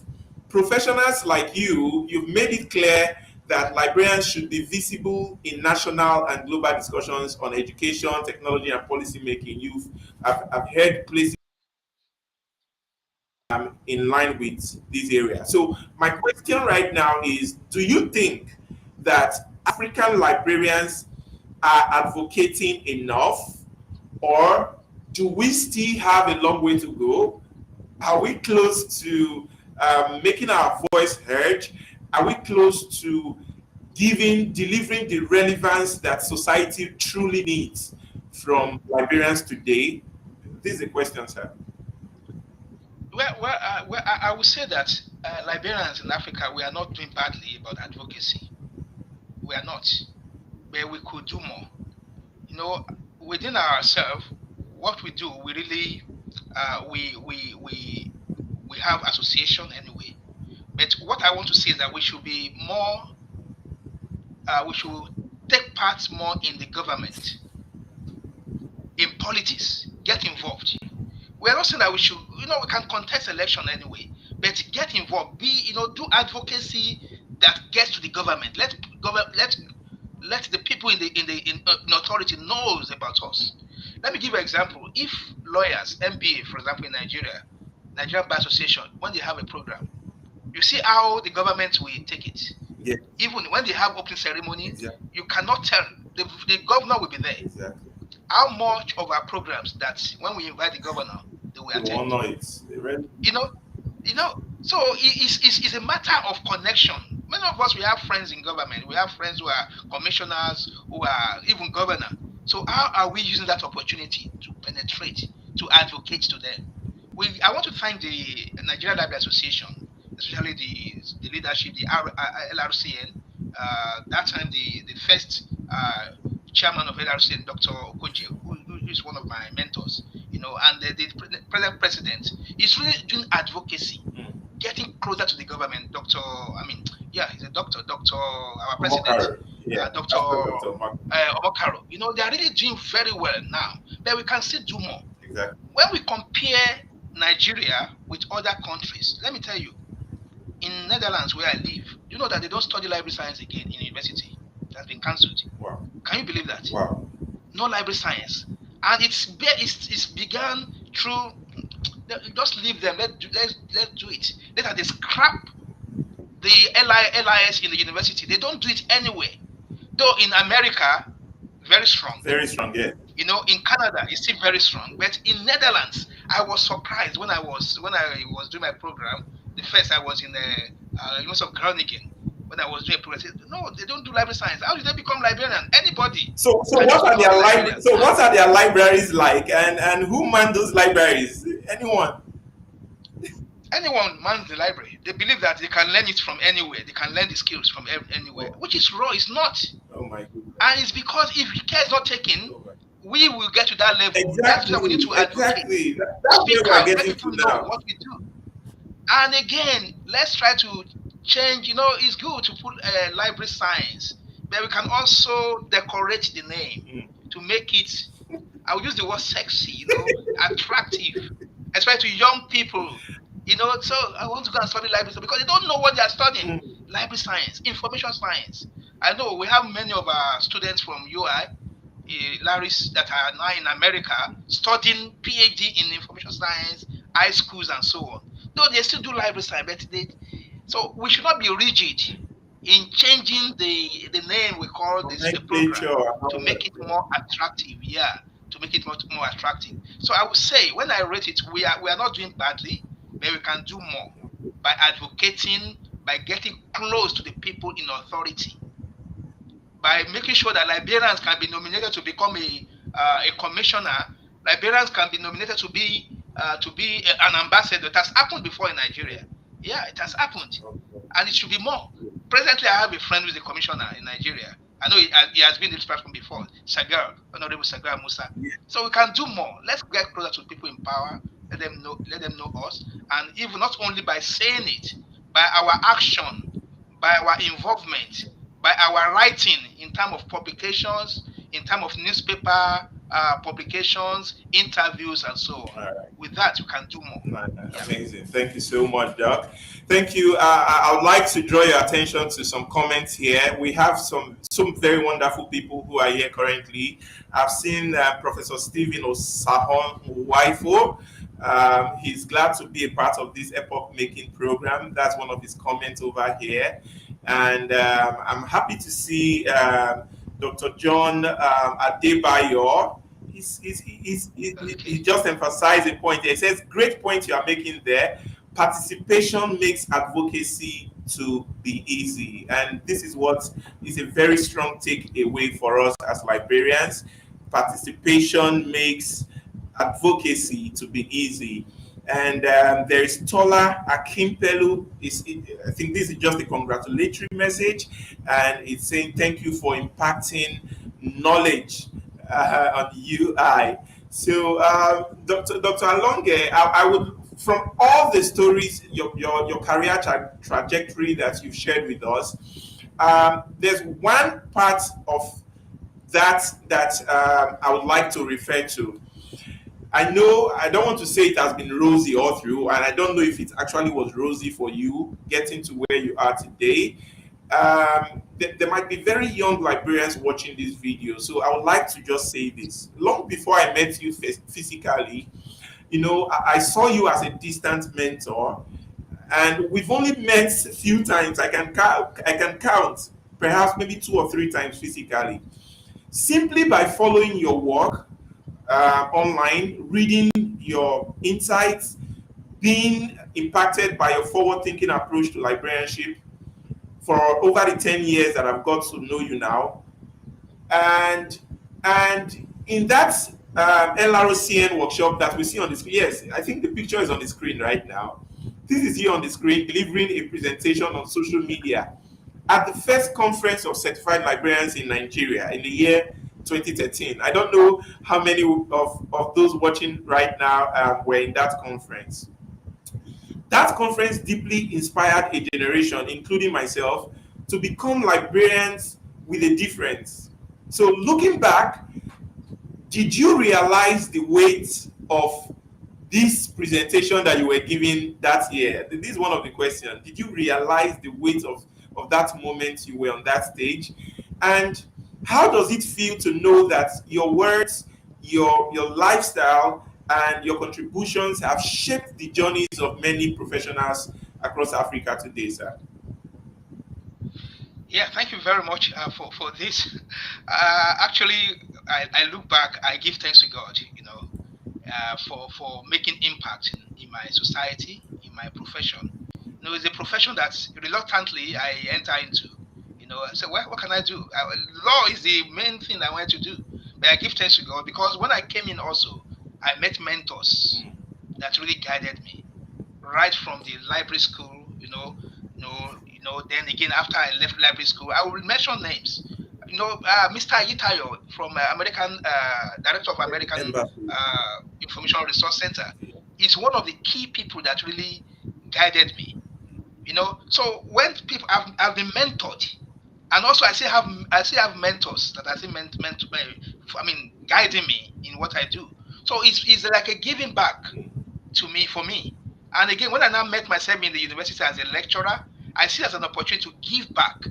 professionals like you've made it clear that librarians should be visible in national and global discussions on education, technology, and policy making. I've heard places in line with this area. So my question right now is, do you think that African librarians are advocating enough, or do we still have a long way to go? Are we close to making our voice heard? Are we close to delivering the relevance that society truly needs from librarians today? This is a question, sir. Well, I would say that librarians in Africa, we are not doing badly about advocacy. We are not, but we could do more. Within ourselves, what we do, we really we we have association anyway. But what I want to say is that we should be more, we should take part more in the government, in politics, get involved. We're not saying that we should, we can contest election anyway, but get involved, do advocacy that gets to the government. Let the people in authority knows about us. Let me give you an example. If lawyers, MBA, for example, in Nigerian Bar Association, when they have a program, you see how the government will take it. Yeah. Even when they have opening ceremony, Exactly. you cannot tell. The governor will be there. Exactly. How much of our programs that when we invite the governor, they will attend? So it's a matter of connection. Many of us, we have friends in government. We have friends who are commissioners, who are even governor. So how are we using that opportunity to penetrate, to advocate to them? I want to thank the Nigerian Library Association, especially the leadership, the LRCN. That time, the first chairman of LRCN, Dr. Okoje, who is one of my mentors, and the present president is really doing advocacy, getting closer to the government. He's a doctor, our president, Dr. Omokaro. They are really doing very well now, but we can still do more. Exactly. When we compare Nigeria with other countries, let me tell you, in Netherlands where I live, you know that they don't study library science again in university. It has been cancelled. Wow. Can you believe that? Wow. No library science, and it's began through. Just leave them. Let's do it. Later they scrap the LIS in the university. They don't do it anyway. Though in America, very strong. Very strong, yeah. In Canada, it's still very strong. But in Netherlands, I was surprised when I was doing my program. The first I was in the University of Groningen. When I was doing a program, I said, no, they don't do library science. How did they become librarian? Anybody. So what are their libraries like, and who man those libraries? Anyone mans the library. They believe that they can learn it from anywhere. They can learn the skills from anywhere, which is wrong. It's not. Oh my goodness. And it's because if care is not taken, we will get to that level. Exactly. That's why we need to advocate. Exactly. That's Speak where out, we're let getting people to know now. what we do. And again, let's try to change. It's good to put library science, but we can also decorate the name to make it, I will use the word sexy, attractive, especially to young people. So I want to go and study library because they don't know what they are studying. Library science, information science. I know we have many of our students from UI, Larrys, that are now in America studying PhD in information science, high schools and so on. Though they still do library science, but so we should not be rigid in changing the name we call this the program to make it more attractive. Yeah, to make it much more attractive. So I would say when I rate it, we are not doing badly, but we can do more by advocating, by getting close to the people in authority, by making sure that librarians can be nominated to become a commissioner. Librarians can be nominated to be an ambassador. It has happened before in Nigeria. Yeah, it has happened, and it should be more. Presently, I have a friend who is a commissioner in Nigeria. I know he has been in this platform before. Honorable Sagar Musa. Yeah. So we can do more. Let's get closer to people in power. Let them know us, and even not only by saying it, by our action, by our involvement, by our writing in terms of publications, in terms of newspaper publications, interviews, and so on. Right. With that, you can do more. Amazing. Thank you so much, Doc. Thank you. I would like to draw your attention to some comments here. We have some very wonderful people who are here currently. I've seen Professor Stephen Osahon Waifo. He's glad to be a part of this epoch-making program. That's one of his comments over here. And I'm happy to see Dr. John Adebayo. He just emphasized a point. He says, great point you are making there. Participation makes advocacy to be easy. And this is what is a very strong takeaway for us as librarians. Participation makes advocacy to be easy. And there is Tola Akimpelu. I think this is just a congratulatory message, and it's saying thank you for impacting knowledge on UI. So, Dr. Alonge, I would from all the stories, your career trajectory that you've shared with us, there's one part of that I would like to refer to. I know I don't want to say it has been rosy all through, and I don't know if it actually was rosy for you getting to where you are today. There might be very young librarians watching this video, so I would like to just say this. Long before I met you physically, I saw you as a distant mentor, and we've only met a few times. I can count, perhaps maybe 2 or 3 times physically. Simply by following your work online, reading your insights, being impacted by your forward-thinking approach to librarianship for over the 10 years that I've got to know you now. And in that LROCN workshop that we see on the screen, yes, I think the picture is on the screen right now. This is here on the screen, delivering a presentation on social media at the first conference of certified librarians in Nigeria in the year 2013. I don't know how many of those watching right now were in that conference. That conference deeply inspired a generation, including myself, to become librarians with a difference. So looking back, did you realize the weight of this presentation that you were giving that year? This is one of the questions. Did you realize the weight of that moment you were on that stage? And how does it feel to know that your words, your lifestyle, and your contributions have shaped the journeys of many professionals across Africa today, sir? Yeah, thank you very much for this. Actually, I look back, I give thanks to God, for making impact in my society, in my profession. It's a profession that reluctantly I enter into. I said, well, what can I do? Law is the main thing I want to do. But I give thanks to God because when I came in also, I met mentors that really guided me right from the library school, then again, after I left library school, I will mention names. Mr. Ayodele from American, Director of American Information Resource Center is one of the key people that really guided me. So when people have been mentored, and also I still have mentors that I still guiding me in what I do. So it's like a giving back for me. And again, when I now met myself in the university as a lecturer, I see it as an opportunity to give back,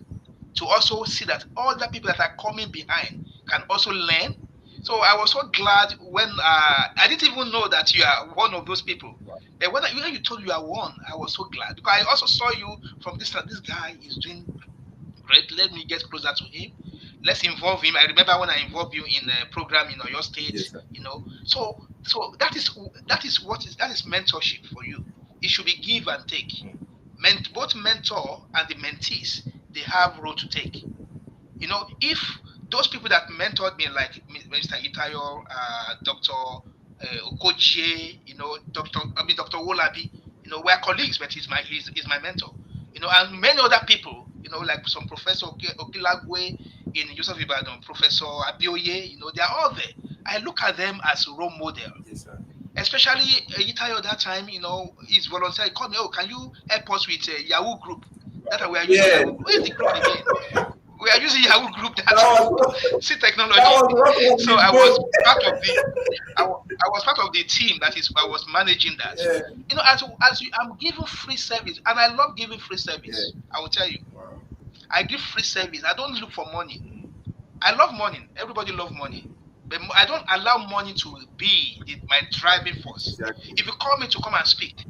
to also see that all the people that are coming behind can also learn. So I was so glad when I didn't even know that you are one of those people. But when you told you are one, I was so glad because I also saw you from this guy is doing great. Let me get closer to him. Let's involve him. I remember when I involved you in a program in your state. Yes, so that is mentorship for you. It should be give and take. Both mentor and the mentees, they have role to take. If those people that mentored me, like Mr. Itayo, Dr. Okochie, Dr. Wolabi, we're colleagues, but he's my mentor. And many other people, like some Professor Okilagwe in Yusuf Ibadan, Professor Abioye, they are all there. I look at them as role models. Yes, sir. Especially Itayo that time, he's volunteer. He called me, can you help us with a Yahoo group? That we are using. Yeah. Where is the group again? We are using Yahoo group. See technology. So I was part of the team I was managing that. Yeah. I'm giving free service, and I love giving free service. Yeah. I will tell you. Wow. I give free service. I don't look for money. I love money. Everybody loves money. But I don't allow money to be my driving force. Exactly. If you call me to come and speak,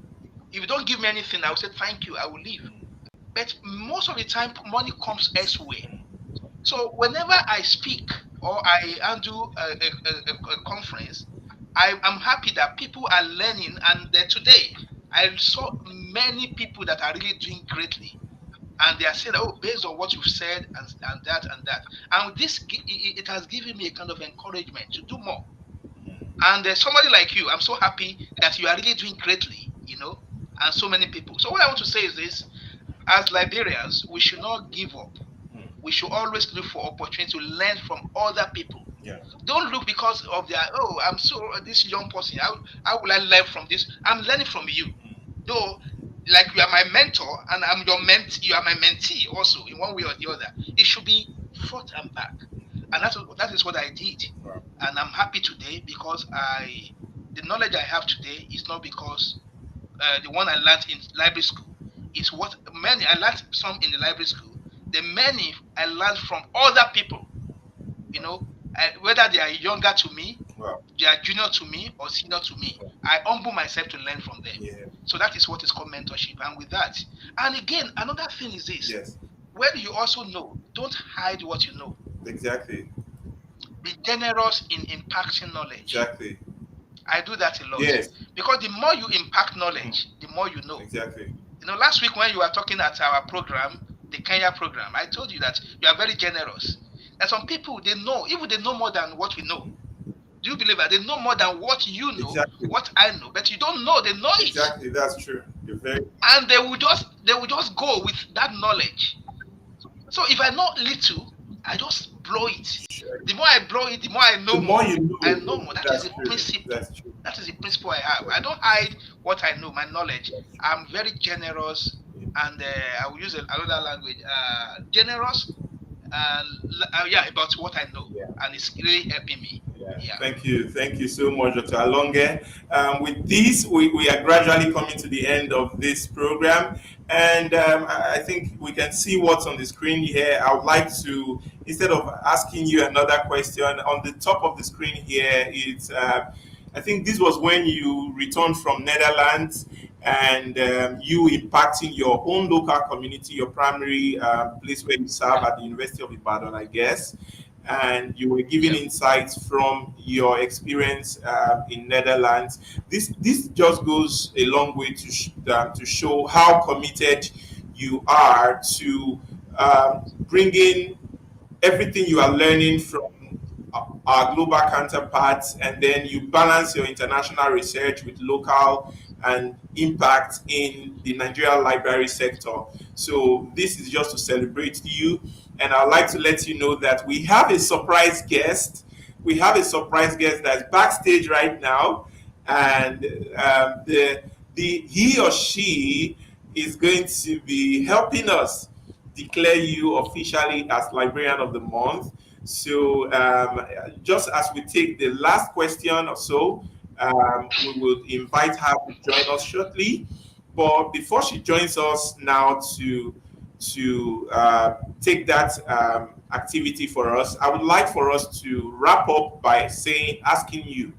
if you don't give me anything, I will say thank you, I will leave. But most of the time, money comes elsewhere. So whenever I speak or I handle a conference, I'm happy that people are learning. And today, I saw many people that are really doing greatly. And they are saying, based on what you've said and that. And this, it has given me a kind of encouragement to do more. And somebody like you, I'm so happy that you are really doing greatly, and so many people. So what I want to say is this, as librarians, we should not give up. We should always look for opportunity to learn from other people. Yeah. Don't look because of their, oh, I'm so this young person. How will I learn from this? I'm learning from you. Though, like you are my mentor and I'm your you are my mentee also in one way or the other. It should be front and back. And that is what I did. Wow. And I'm happy today because the knowledge I have today is not because the one I learned in library school is what many I learned some in the library school. The many I learned from other people, you know, whether they are younger to me, Wow. they are junior to me or senior to me. I humble myself to learn from them. Yeah. So that is what is called mentorship. And with that, and again, another thing is this: Yes. when you also know, don't hide what you know. Exactly. Be generous in impacting knowledge. Exactly. I do that a lot. Yes. Because the more you impact knowledge, the more you know. Exactly. You know, last week when you were talking at our program, the Kenya program, I told you that you are very generous. And some people, they know, even they know more than what we know. Do you believe that? They know more than what you know, Exactly. what I know, but you don't know, they know it. Exactly. That's true. You're very. And they will just go with that knowledge. So if I know little, I just blow it. Sure. The more I blow it, the more I know The more more. you know. I know more. That is the true. principle. That's true. That is the principle I have. I don't hide what I know, my knowledge. I'm very generous, and I will use another language. Generous, about what I know, and it's really helping me. Yeah. Thank you so much, Dr. Alonge. With this, we are gradually coming to the end of this program, and I think we can see what's on the screen here. I would like to, instead of asking you another question, on the top of the screen here, it's I think this was when you returned from Netherlands and you impacting your own local community, your primary place where you serve at the University of Ibadan, I guess. And you were giving insights from your experience in Netherlands. This just goes a long way to show how committed you are to bringing everything you are learning from our global counterparts, and then you balance your international research with local and impact in the Nigerian library sector. So this is just to celebrate you, and I'd like to let you know that we have a surprise guest. We have a surprise guest that's backstage right now, and he or she is going to be helping us declare you officially as Librarian of the Month. So just as we take the last question or so, we will invite her to join us shortly. But before she joins us now to take that activity for us, I would like for us to wrap up by asking you,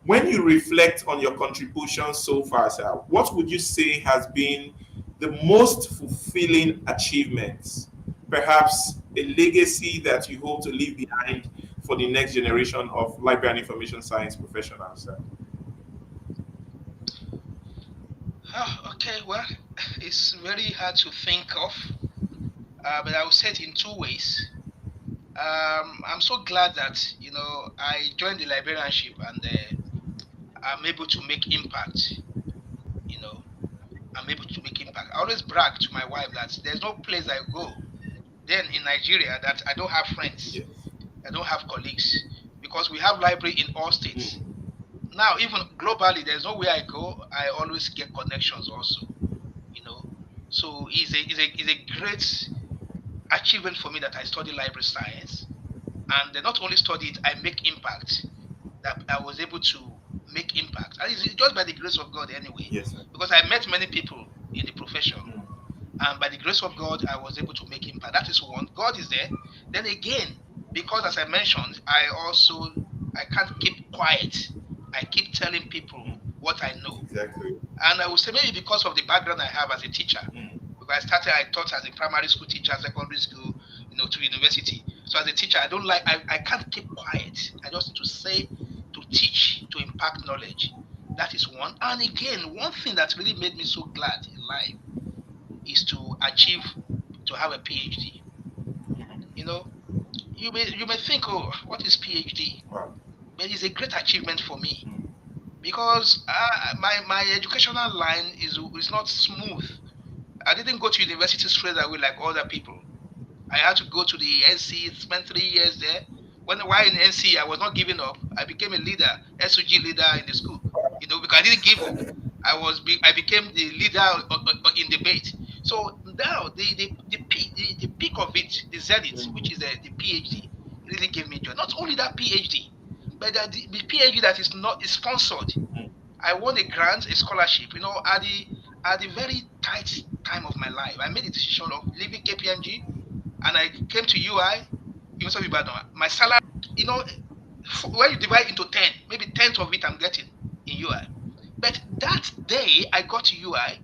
when you reflect on your contribution so far, sir, what would you say has been the most fulfilling achievements? Perhaps a legacy that you hope to leave behind for the next generation of library and information science professionals, sir? Okay, well, it's very hard to think of, but I will say it in two ways. I'm so glad that I joined the librarianship and I'm able to make impact. I'm able to make impact. I always brag to my wife that there's no place I go then in Nigeria that I don't have friends. Yes. I don't have colleagues, because we have library in all states. Now, even globally, there's no way I go, I always get connections also. So it's a great achievement for me that I study library science, and not only study it, I make impact. That I was able to make impact, and it's just by the grace of God anyway. Yes, sir. Because I met many people in the profession, and by the grace of God, I was able to make impact. That is one. God is there. Then again, because as I mentioned, I can't keep quiet. I keep telling people what I know. Exactly. And I would say maybe because of the background I have as a teacher. Because I taught as a primary school teacher, secondary school, to university. So as a teacher, I can't keep quiet. I just need to say, to teach, to impact knowledge. That is one. And again, one thing that really made me so glad in life is to have a PhD. You may think, oh, what is PhD? Wow. But it's a great achievement for me, because my educational line is not smooth. I didn't go to university straight away like other people. I had to go to the NC, spend 3 years there while in NC, I was not giving up. I became a leader, SOG leader in the school. Because I didn't give up. I became the leader in debate. So now the peak of it, the zenith, which is the PhD, really gave me joy. Not only that PhD, but the PhD that is sponsored. I won a grant, a scholarship. At the very tight time of my life, I made a decision of leaving KPMG, and I came to UI. University of Ibadan. My salary, when you divide into 10, maybe 10th of it I'm getting in UI. But that day I got to UI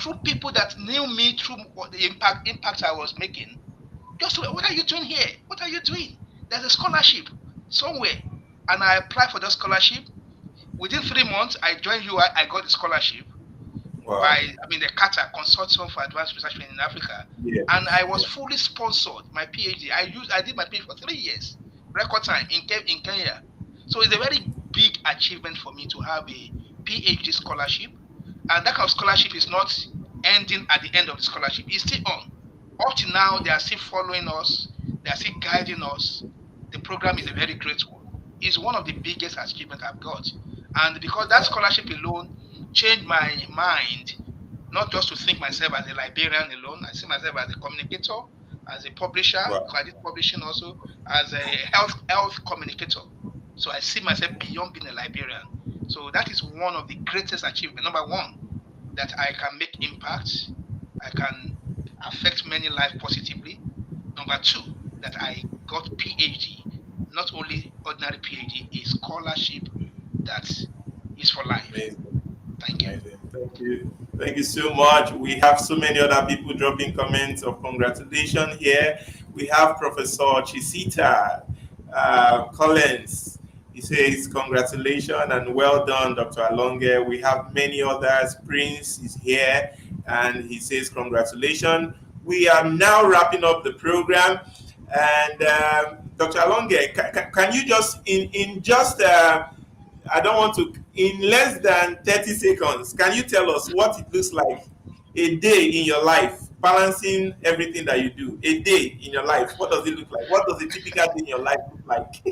through people that knew me, through what the impact I was making. Just what are you doing here? What are you doing? There's a scholarship somewhere, and I applied for the scholarship. Within 3 months, I joined UI. I got the scholarship by the CATA, Consortium for Advanced Research in Africa, and I was fully sponsored. My PhD, I did my PhD for 3 years, record time in Kenya. So it's a very big achievement for me to have a PhD scholarship, and that kind of scholarship is not ending at the end of the scholarship. It's still on. Up to now, they are still following us. They are still guiding us. The program is a very great one. It's one of the biggest achievements I've got, and because that scholarship alone changed my mind, not just to think myself as a librarian alone. I see myself as a communicator, as a publisher. I did publishing also, as a health communicator. So I see myself beyond being a librarian. So that is one of the greatest achievements. Number one, that I can make impact. I can affect many lives positively. Number two, that I got PhD, not only ordinary PhD, a scholarship that is for life. Amazing. Thank you. Thank you. Thank you so much. We have so many other people dropping comments of congratulations here. We have Professor Chisita Collins. He says, congratulations and well done, Dr. Alonge. We have many others. Prince is here and he says, congratulations. We are now wrapping up the program. And Dr. Alonge, can you just, in just, I don't want to, in less than 30 seconds, can you tell us what it looks like a day in your life, balancing everything that you do? A day in your life, what does it look like? What does a typical day in your life look like?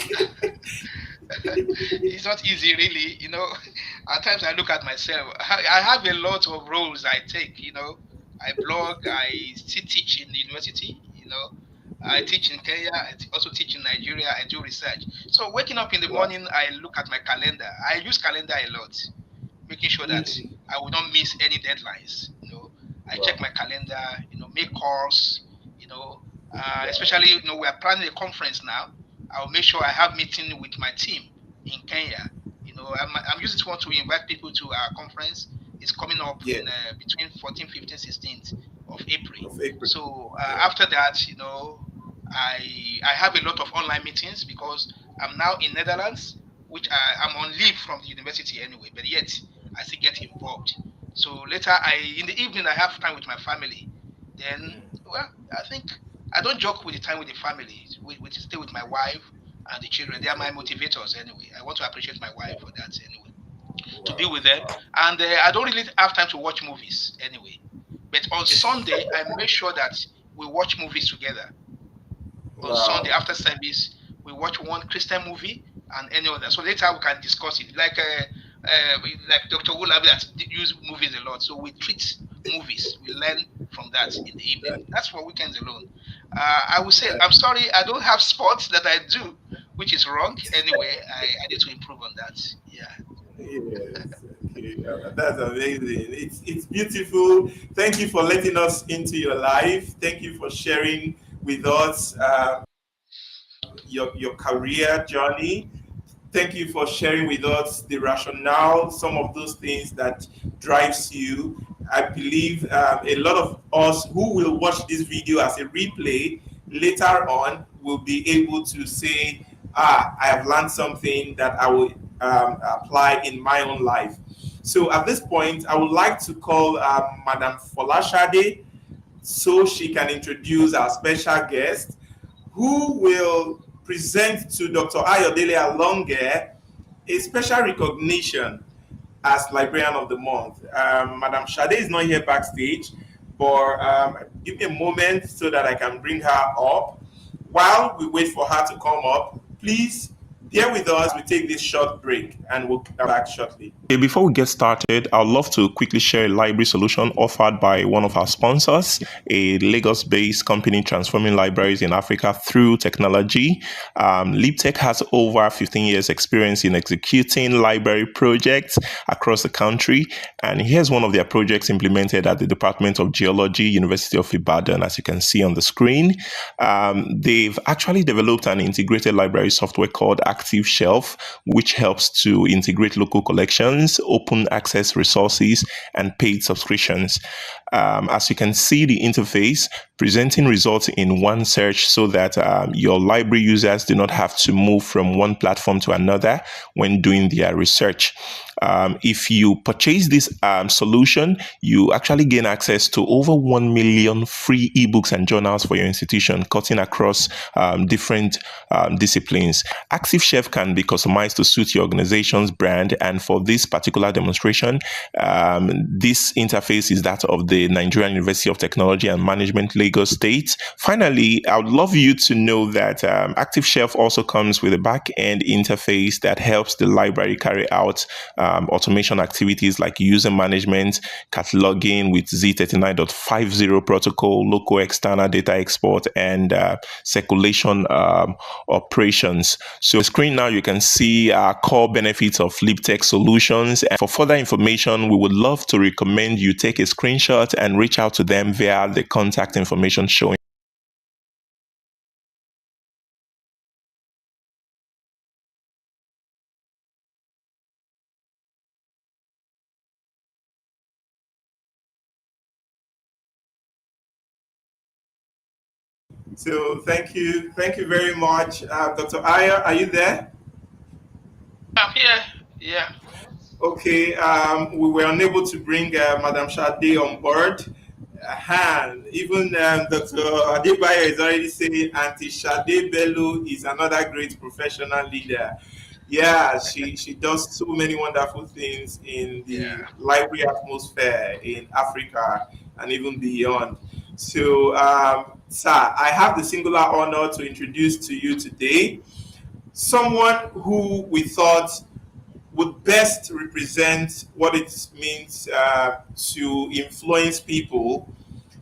It's not easy, really. At times I look at myself. I have a lot of roles I take. I blog. I still teach in the university. I teach in Kenya. I also teach in Nigeria. I do research. So waking up in the morning, I look at my calendar. I use calendar a lot, making sure that I will not miss any deadlines. I check my calendar. Make calls. Especially we are planning a conference now. I'll make sure I have meeting with my team in Kenya. I'm using this one to invite people to our conference. It's coming up in between 14th, 15th, 16th of April. So after that, I have a lot of online meetings because I'm now in Netherlands, which I'm on leave from the university anyway, but yet I still get involved. So later, in the evening, I have time with my family. Then, I think I don't joke with the time with the family. We stay with my wife and the children. They are my motivators anyway. I want to appreciate my wife for that anyway, to be with them. And I don't really have time to watch movies anyway. But on Sunday, I make sure that we watch movies together. On Sunday after service, we watch one Christian movie and any other. So later we can discuss it. Like Dr. Wulabi that use movies a lot. So we treat movies. We learn from that in the evening. That's for weekends alone. I would say, I'm sorry, I don't have sports that I do, which is wrong. Anyway, I need to improve on that. Yeah. Yes. Okay. That's amazing. It's beautiful. Thank you for letting us into your life. Thank you for sharing with us your career journey. Thank you for sharing with us the rationale, some of those things that drives you. I believe a lot of us who will watch this video as a replay later on will be able to say, I have learned something that I will apply in my own life. So at this point, I would like to call Madam Folashade so she can introduce our special guest who will present to Dr. Ayodele Alonge a special recognition as Librarian of the Month. Madam Shade is not here backstage, but give me a moment so that I can bring her up. While we wait for her to come up, Please bear with us. We take this short break and we'll come back shortly. Okay, before we get started, I'd love to quickly share a library solution offered by one of our sponsors, a Lagos-based company transforming libraries in Africa through technology. LibTech has over 15 years experience in executing library projects across the country. And here's one of their projects implemented at the Department of Geology, University of Ibadan, as you can see on the screen. They've actually developed an integrated library software called Active Shelf, which helps to integrate local collections, open access resources, and paid subscriptions. As you can see, the interface presenting results in one search so that your library users do not have to move from one platform to another when doing their research. If you purchase this solution, you actually gain access to over 1 million free ebooks and journals for your institution, cutting across different disciplines. Active Chef can be customized to suit your organization's brand, and for this particular demonstration, this interface is that of the Nigerian University of Technology and Management, Lagos State. Finally, I would love you to know that Active Shelf also comes with a back-end interface that helps the library carry out automation activities like user management, cataloging with Z39.50 protocol, local external data export, and circulation operations. So on the screen now, you can see our core benefits of LibTech solutions. And for further information, we would love to recommend you take a screenshot and reach out to them via the contact information showing. So thank you very much. Dr. Aya, are you there? I'm here. Yeah. Okay, we were unable to bring Madam Sade on board. Even Dr. Adebayo is already saying Auntie Sade Bello is another great professional leader. Yeah, she does so many wonderful things in the library atmosphere in Africa and even beyond. So, sir, I have the singular honor to introduce to you today someone who we thought would best represent what it means to influence people.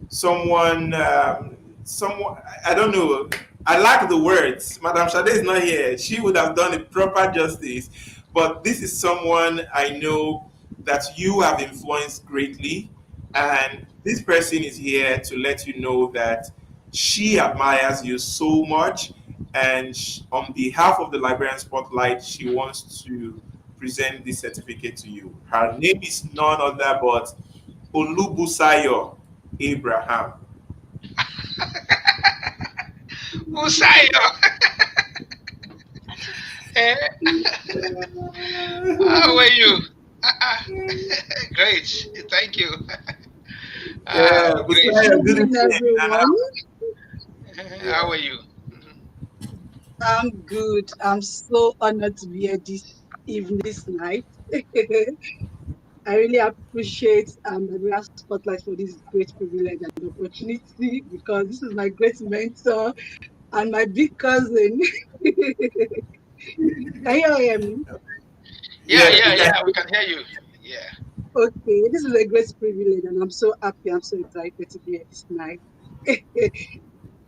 Someone, I don't know. I like the words. Madam Sade is not here. She would have done it proper justice. But this is someone I know that you have influenced greatly. And this person is here to let you know that she admires you so much. And on behalf of the Librarian Spotlight, she wants to present this certificate to you. Her name is none other but Olubusayo Abraham. Busayo. How are you? Great. Thank you. Busayo, good evening, everyone. How are you? I'm good. I'm so honored to be here this evening, this night. I really appreciate the Librarian Spotlight for this great privilege and opportunity, because this is my great mentor and my big cousin. Can you hear me? Yeah, we can hear you. Yeah. Okay, this is a great privilege and I'm so happy, I'm so excited to be here this night.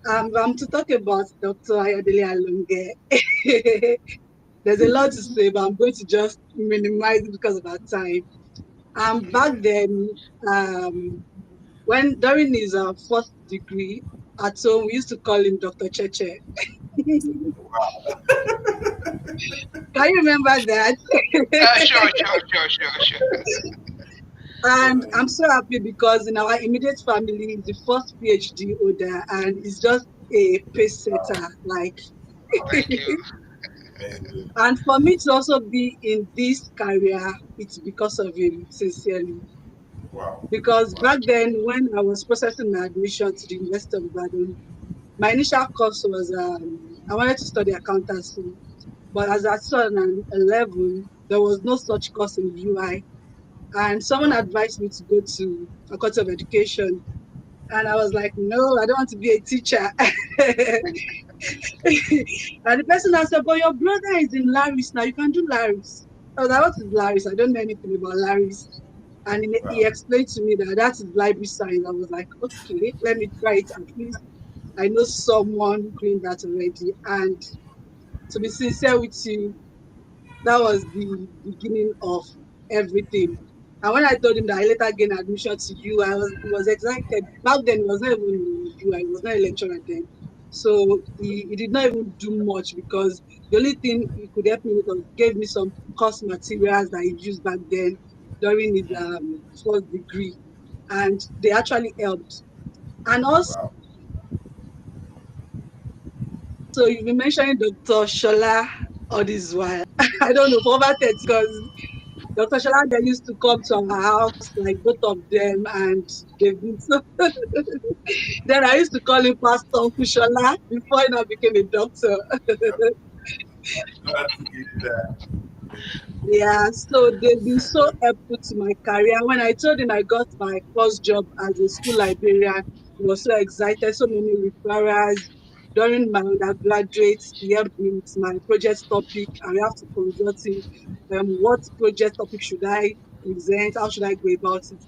I'm to talk about Dr. Ayodele Alonge. There's a lot to say, but I'm going to just minimize it because of our time. Back then, when during his first degree at home, we used to call him Dr. Cheche. Can you remember that? Sure. And I'm so happy because in our immediate family, he's the first PhD holder, and he's just a pace setter. Like, thank you. And for me to also be in this career, it's because of him, sincerely. Wow. Because back then, when I was processing my admission to the University of Ibadan, my initial course was I wanted to study accountancy, but as I saw in 11, there was no such course in UI, and someone advised me to go to Faculty of Education, and I was like, no, I don't want to be a teacher. And the person answered, but your brother is in Larry's now. You can do Larry's. I was like, what is Larry's? I don't know anything about Larry's. And he explained to me that that is library science. I was like, okay, let me try it. At least I know someone doing that already. And to be sincere with you, that was the beginning of everything. And when I told him that I later gained admission to U, he was excited. Back then, he was not even in U, I was not a lecturer then. So he did not even do much because the only thing he could help me with was gave me some course materials that he used back then during his first degree. And they actually helped. And also, so you've been mentioning Dr. Shola all this while. I don't know, for over 30 because Dr. Shola they used to come to our house, like both of them, and they've been so. Then I used to call him Pastor Uncle Shola before he now became a doctor. Glad to hear that. Yeah, so they've been so helpful to my career. When I told him I got my first job as a school librarian, he was so excited, so many referrals. During my undergraduate, he helped me with my project topic. I have to consult him. What project topic should I present? How should I go about it?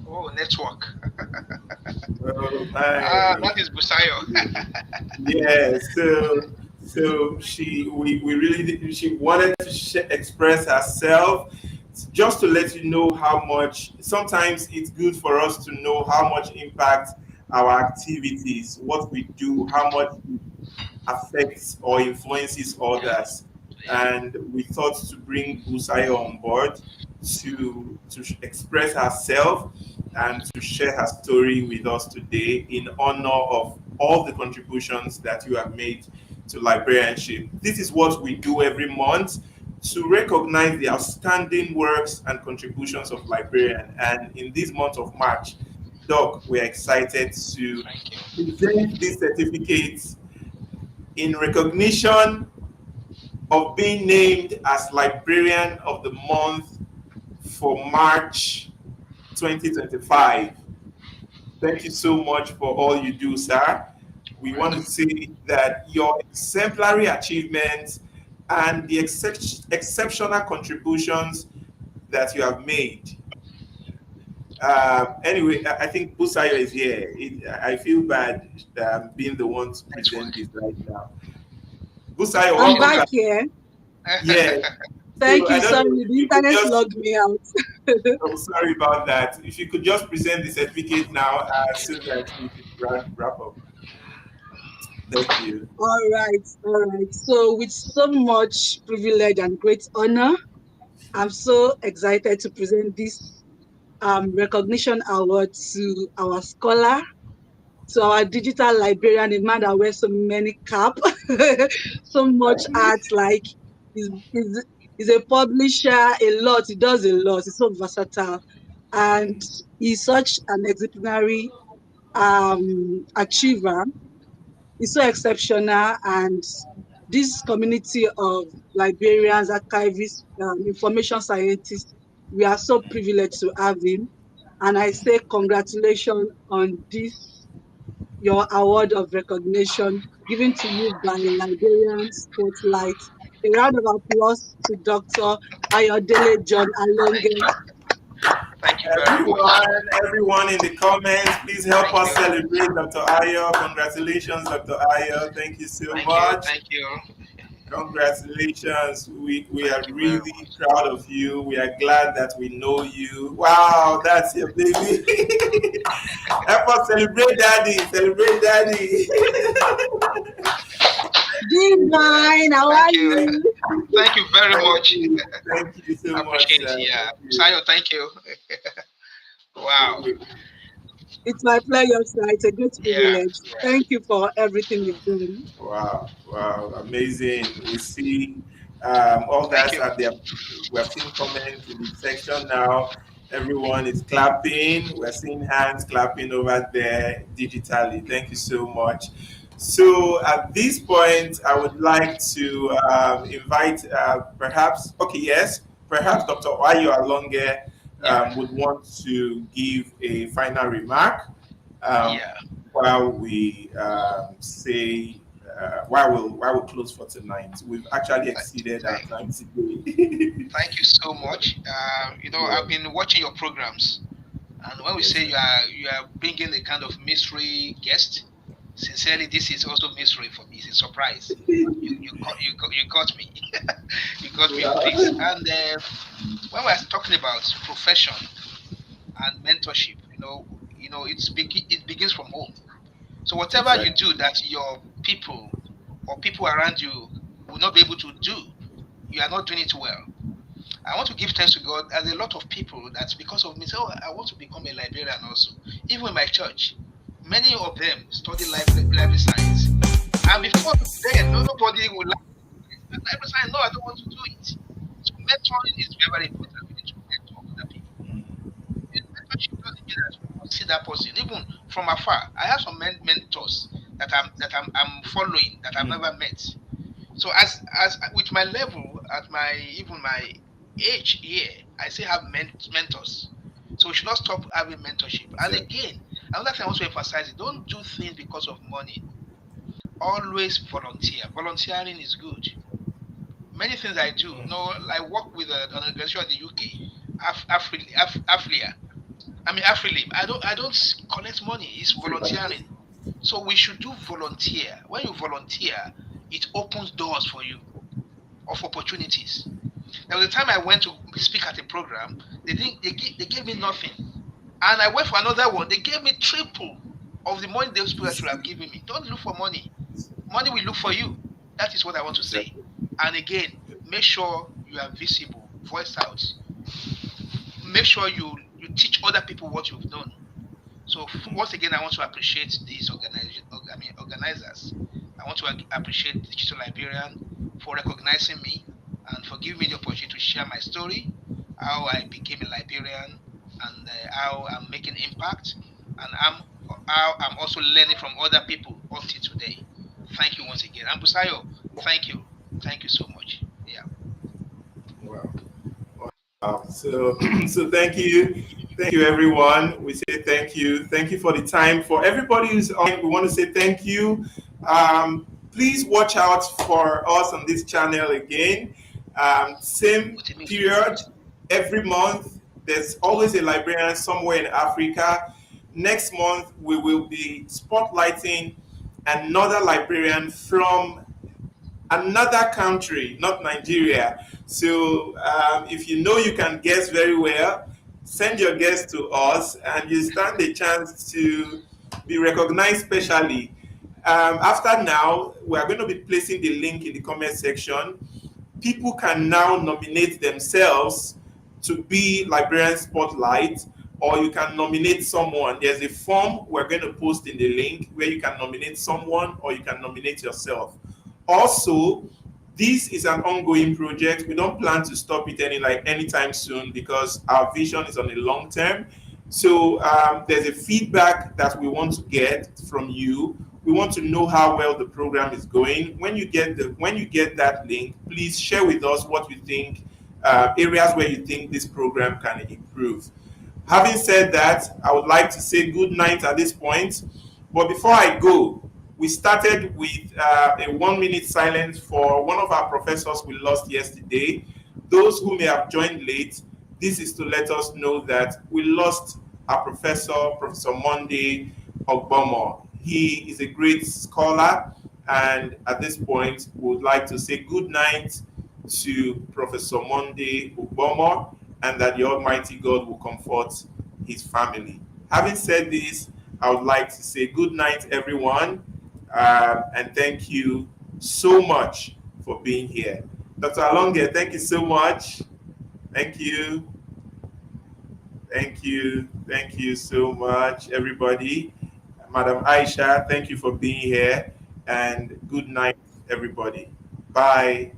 Oh, network. Oh, my. That is Busayo. Yeah, so we really she wanted to express herself, just to let you know how much sometimes it's good for us to know how much impact our activities, what we do, how much it affects or influences others. And we thought to bring Busayo on board to express herself and to share her story with us today in honor of all the contributions that you have made to librarianship. This is what we do every month to recognize the outstanding works and contributions of librarian. And in this month of March, Doc, we're excited to present this certificate in recognition of being named as Librarian of the Month for March 2025. Thank you so much for all you do, sir. We want to say that your exemplary achievements and the exceptional contributions that you have made. Anyway, I think Busayo is here. I feel bad being the one to present this right now. Busayo, I'm welcome back here. Yeah. Thank So, you. Sorry, the internet just, logged me out. oh, sorry about that. If you could just present the certificate now, so that we can wrap up. Thank you. All right, all right. So, with so much privilege and great honor, I'm so excited to present this recognition award to our scholar, to our digital librarian, a man that wears so many caps, so much art, like he's a publisher, a lot, he does a lot, he's so versatile. And he's such an exemplary achiever. He's so exceptional, and this community of librarians, archivists, information scientists, we are so privileged to have him. And I say congratulations on this, your award of recognition given to you by Librarian Spotlight. A round of applause to Dr. Ayodele John Alonge. Thank you very much. Everyone in the comments, please help us celebrate Dr. Ayo. Congratulations, Dr. Ayo. Thank you so much. Thank you. Congratulations. We are really proud of you. We are glad that we know you. Wow, that's your baby. Help us celebrate daddy. Celebrate daddy. Divine, how are you? Thank you very much. Thank you so much. Appreciate it. Yeah. Sayo, thank you. Wow. It's my pleasure, sir. It's a great privilege. Yeah. Thank you for everything you've done. Wow, amazing. We see all that at there. We're seeing comments in the section now. Everyone is clapping. We're seeing hands clapping over there digitally. Thank you so much. So at this point, I would like to invite perhaps Dr. Ayo Alonge would want to give a final remark. while we say while we close for tonight. We've actually exceeded our time today. Thank you so much. I've been watching your programs, and when we say you are bringing a kind of mystery guest, sincerely, this is also mystery for me. It's a surprise. You got me. You got me on this. And when we're talking about profession and mentorship, it begins from home. So whatever you do that your people or people around you will not be able to do, you are not doing it well. I want to give thanks to God. There's a lot of people that because of me say, I want to become a librarian also. Even in my church, many of them study library science. And before then, nobody would like library science. No, I don't want to do it. So mentoring is very important. We need to mentor other people. Mentorship doesn't mean that you see that person, even from afar. I have some mentors that I'm following that I've never met. So as with my level, at my age here, I still have mentors. So we should not stop having mentorship. And again, another thing I want to emphasize is don't do things because of money. Always volunteer. Volunteering is good. Many things I do. I work with an organization in the UK, Aflia. Afrilib. I don't collect money. It's volunteering. So we should do volunteer. When you volunteer, it opens doors for you of opportunities. There was a time I went to speak at a program. They gave me nothing, and I went for another one. They gave me triple of the money those people should have given me. Don't look for money. Money will look for you. That is what I want to say. And again, make sure you are visible. Voice out. Make sure you teach other people what you've done. So once again, I want to appreciate these organizers. I want to appreciate the Digital Librarian for recognizing me and for giving me the opportunity to share my story, how I became a librarian, and how I'm making impact, and how I'm also learning from other people up to today. Thank you once again. And Busayo, thank you. Thank you so much. Yeah. Wow. So thank you. Thank you, everyone. We say thank you. Thank you for the time. For everybody who's on, we want to say thank you. Please watch out for us on this channel again. Same period every month. There's always a librarian somewhere in Africa. Next month, we will be spotlighting another librarian from another country, not Nigeria. So if you know you can guess very well, send your guess to us and you stand a chance to be recognized specially. After now, we are going to be placing the link in the comment section. People can now nominate themselves to be Librarian Spotlight, or you can nominate someone. There's a form we're going to post in the link where you can nominate someone or you can nominate yourself. Also, this is an ongoing project. We don't plan to stop it anytime soon because our vision is on the long term. So there's a feedback that we want to get from you. We want to know how well the program is going. When you get that link, please share with us what you think, areas where you think this program can improve. Having said that, I would like to say good night at this point. But before I go, we started with a 1 minute silence for one of our professors we lost yesterday. Those who may have joined late, this is to let us know that we lost our professor, Professor Monday Ogbomo. He is a great scholar, and at this point, we would like to say good night to Professor Monday Ogbomo, and that the Almighty God will comfort his family. Having said this, I would like to say good night, everyone, and thank you so much for being here. Dr. Alonge, thank you so much. Thank you. Thank you. Thank you so much, everybody. Madam Aisha, thank you for being here, and good night, everybody. Bye.